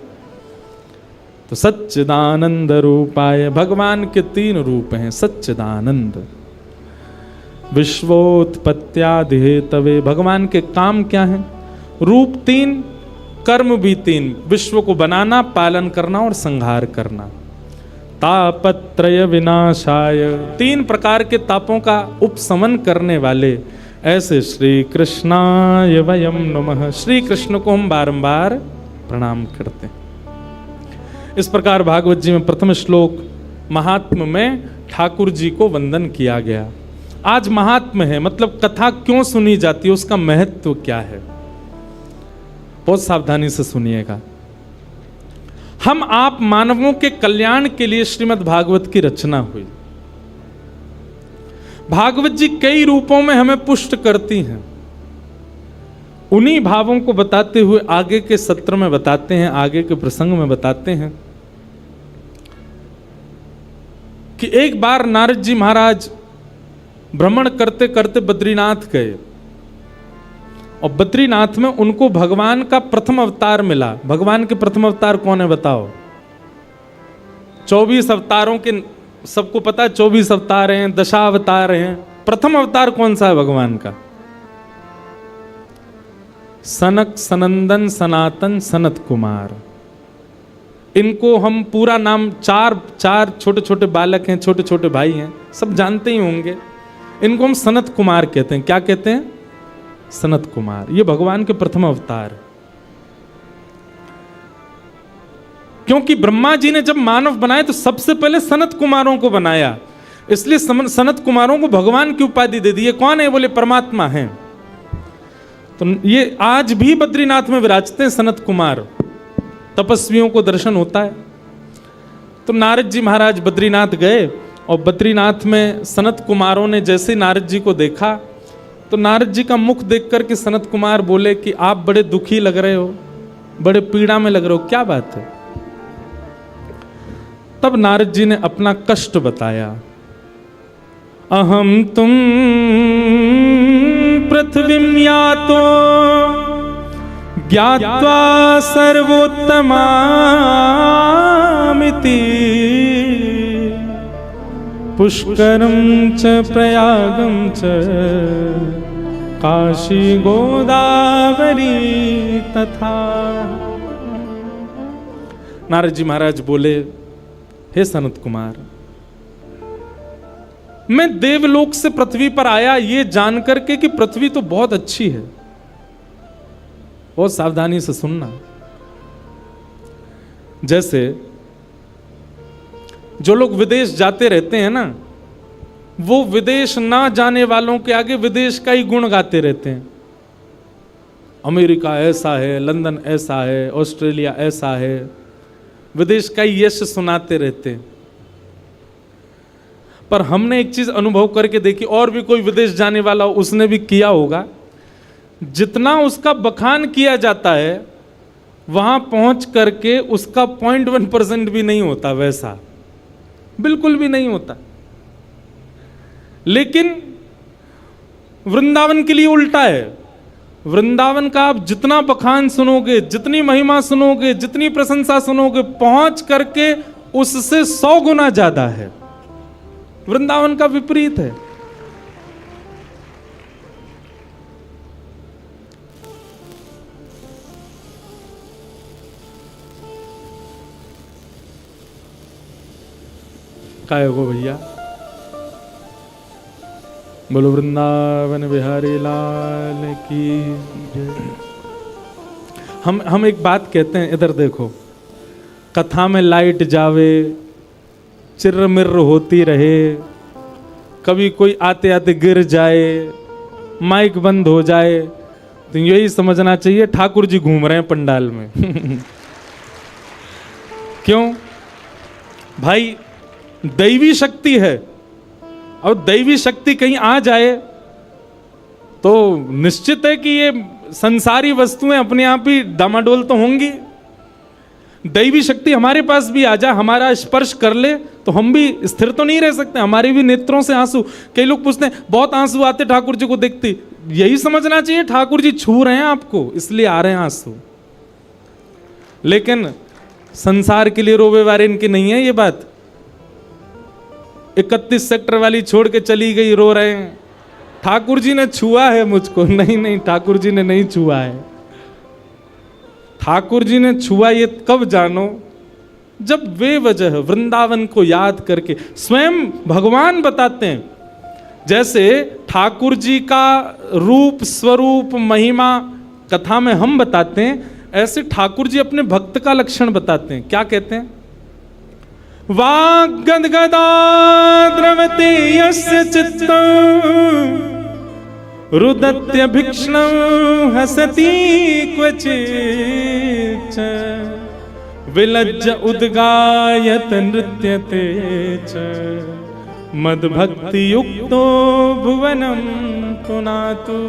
तो सच्चिदानंद रूपाय, भगवान के 3 रूप हैं। सच्चिदानंद, विश्वोत्पत्त्यादि हेतवे, भगवान के काम क्या हैं? रूप 3, कर्म भी 3, विश्व को बनाना, पालन करना और संहार करना। तापत्रय विनाशाय, 3 प्रकार के तापों का उपशमन करने वाले ऐसे श्री कृष्णाय वयम नमः, श्री कृष्ण को हम बारंबार प्रणाम करते हैं। इस प्रकार भागवत जी में प्रथम श्लोक महात्म में ठाकुर जी को वंदन किया गया। आज महात्म है, मतलब कथा क्यों सुनी जाती है, उसका महत्व क्या है, बहुत सावधानी से सुनिएगा। हम आप मानवों के कल्याण के लिए श्रीमद् भागवत की रचना हुई। भागवत जी कई रूपों में हमें पुष्ट करती हैं। उन्हीं भावों को बताते हुए आगे के सत्र में बताते हैं, आगे के प्रसंग में बताते हैं कि एक बार नारद जी महाराज भ्रमण करते करते बद्रीनाथ गए, और बद्रीनाथ में उनको भगवान का प्रथम अवतार मिला। भगवान के प्रथम अवतार कौन है बताओ? 24 अवतारों के सबको पता है, 24 अवतार हैं, दशावतार हैं। प्रथम अवतार कौन सा है भगवान का? सनक, सनंदन, सनातन, सनत कुमार। इनको हम पूरा नाम, चार छोटे छोटे बालक हैं, छोटे छोटे भाई हैं, सब जानते ही होंगे। इनको हम सनत कुमार कहते हैं। क्या कहते हैं? सनत कुमार। ये भगवान के प्रथम अवतार। क्योंकि ब्रह्मा जी ने जब मानव बनाए तो सबसे पहले सनत कुमारों को बनाया। इसलिए सनत कुमारों को भगवान की उपाधि दे दी। ये कौन है? बोले परमात्मा हैं। तो ये आज भी बद्रीनाथ में विराजते हैं सनत कुमार, तपस्वियों को दर्शन होता है। तो नारद जी महाराज बद्रीनाथ गए और बद्रीनाथ में सनत कुमारों ने जैसे नारद जी को देखा तो नारद जी का मुख देख करके सनत कुमार बोले कि आप बड़े दुखी लग रहे हो, बड़े पीड़ा में लग रहे हो, क्या बात है? तब नारद जी ने अपना कष्ट बताया। अहम तुम पृथ्वीं यातो ज्ञात्वा सर्वोत्तमामिति पुष्करम च प्रयागम च काशी गोदावरी तथा। नारद जी महाराज बोले, हे सनत कुमार, मैं देवलोक से पृथ्वी पर आया ये जान करके कि पृथ्वी तो बहुत अच्छी है। बहुत सावधानी से सुनना। जैसे जो लोग विदेश जाते रहते हैं ना, वो विदेश ना जाने वालों के आगे विदेश का ही गुण गाते रहते हैं। अमेरिका ऐसा है, लंदन ऐसा है, ऑस्ट्रेलिया ऐसा है, विदेश का ही यश सुनाते रहते हैं। पर हमने एक चीज अनुभव करके देखी, और भी कोई विदेश जाने वाला हो उसने भी किया होगा, जितना उसका बखान किया जाता है वहां पहुंच करके उसका 0.1% भी नहीं होता, वैसा बिल्कुल भी नहीं होता। लेकिन वृंदावन के लिए उल्टा है। वृंदावन का आप जितना बखान सुनोगे, जितनी महिमा सुनोगे, जितनी प्रशंसा सुनोगे, पहुंच करके उससे 100 गुना ज्यादा है। वृंदावन का विपरीत है। काय हो भैया? बोलो वृंदावन बिहारी लाल की जय। हम एक बात कहते हैं, इधर देखो, कथा में लाइट जावे, चिर्र मिर्र होती रहे, कभी कोई आते आते गिर जाए, माइक बंद हो जाए, तो यही समझना चाहिए ठाकुर जी घूम रहे हैं पंडाल में। क्यों भाई? दैवी शक्ति है, और दैवी शक्ति कहीं आ जाए तो निश्चित है कि ये संसारी वस्तुएं अपने आप ही डामाडोल तो होंगी। दैवी शक्ति हमारे पास भी आ जाए, हमारा स्पर्श कर ले, तो हम भी स्थिर तो नहीं रह सकते। हमारे भी नेत्रों से आंसू, कई लोग पूछते हैं बहुत आंसू आते ठाकुर जी को देखते, यही समझना चाहिए ठाकुर जी छू रहे हैं आपको, इसलिए आ रहे हैं आंसू। लेकिन संसार के लिए रोवे वारे इनकी नहीं है ये बात। 31 सेक्टर वाली छोड़ के चली गई, रो रहे हैं ठाकुर जी ने छुआ है मुझको। नहीं नहीं, ठाकुर जी ने नहीं छुआ है। ठाकुर जी ने छुआ ये कब जानो? जब वे वजह वृंदावन को याद करके स्वयं भगवान बताते हैं। जैसे ठाकुर जी का रूप स्वरूप महिमा कथा में हम बताते हैं, ऐसे ठाकुर जी अपने भक्त का लक्षण बताते हैं। क्या कहते हैं? वाग्गदगदा द्रवते यस्य चित्तं रुदत्य भिक्ष्णं हसति क्वचित् विलज्ज उद्गायत नृत्यते च मद्भक्ति युक्तो भुवनं पुनातु।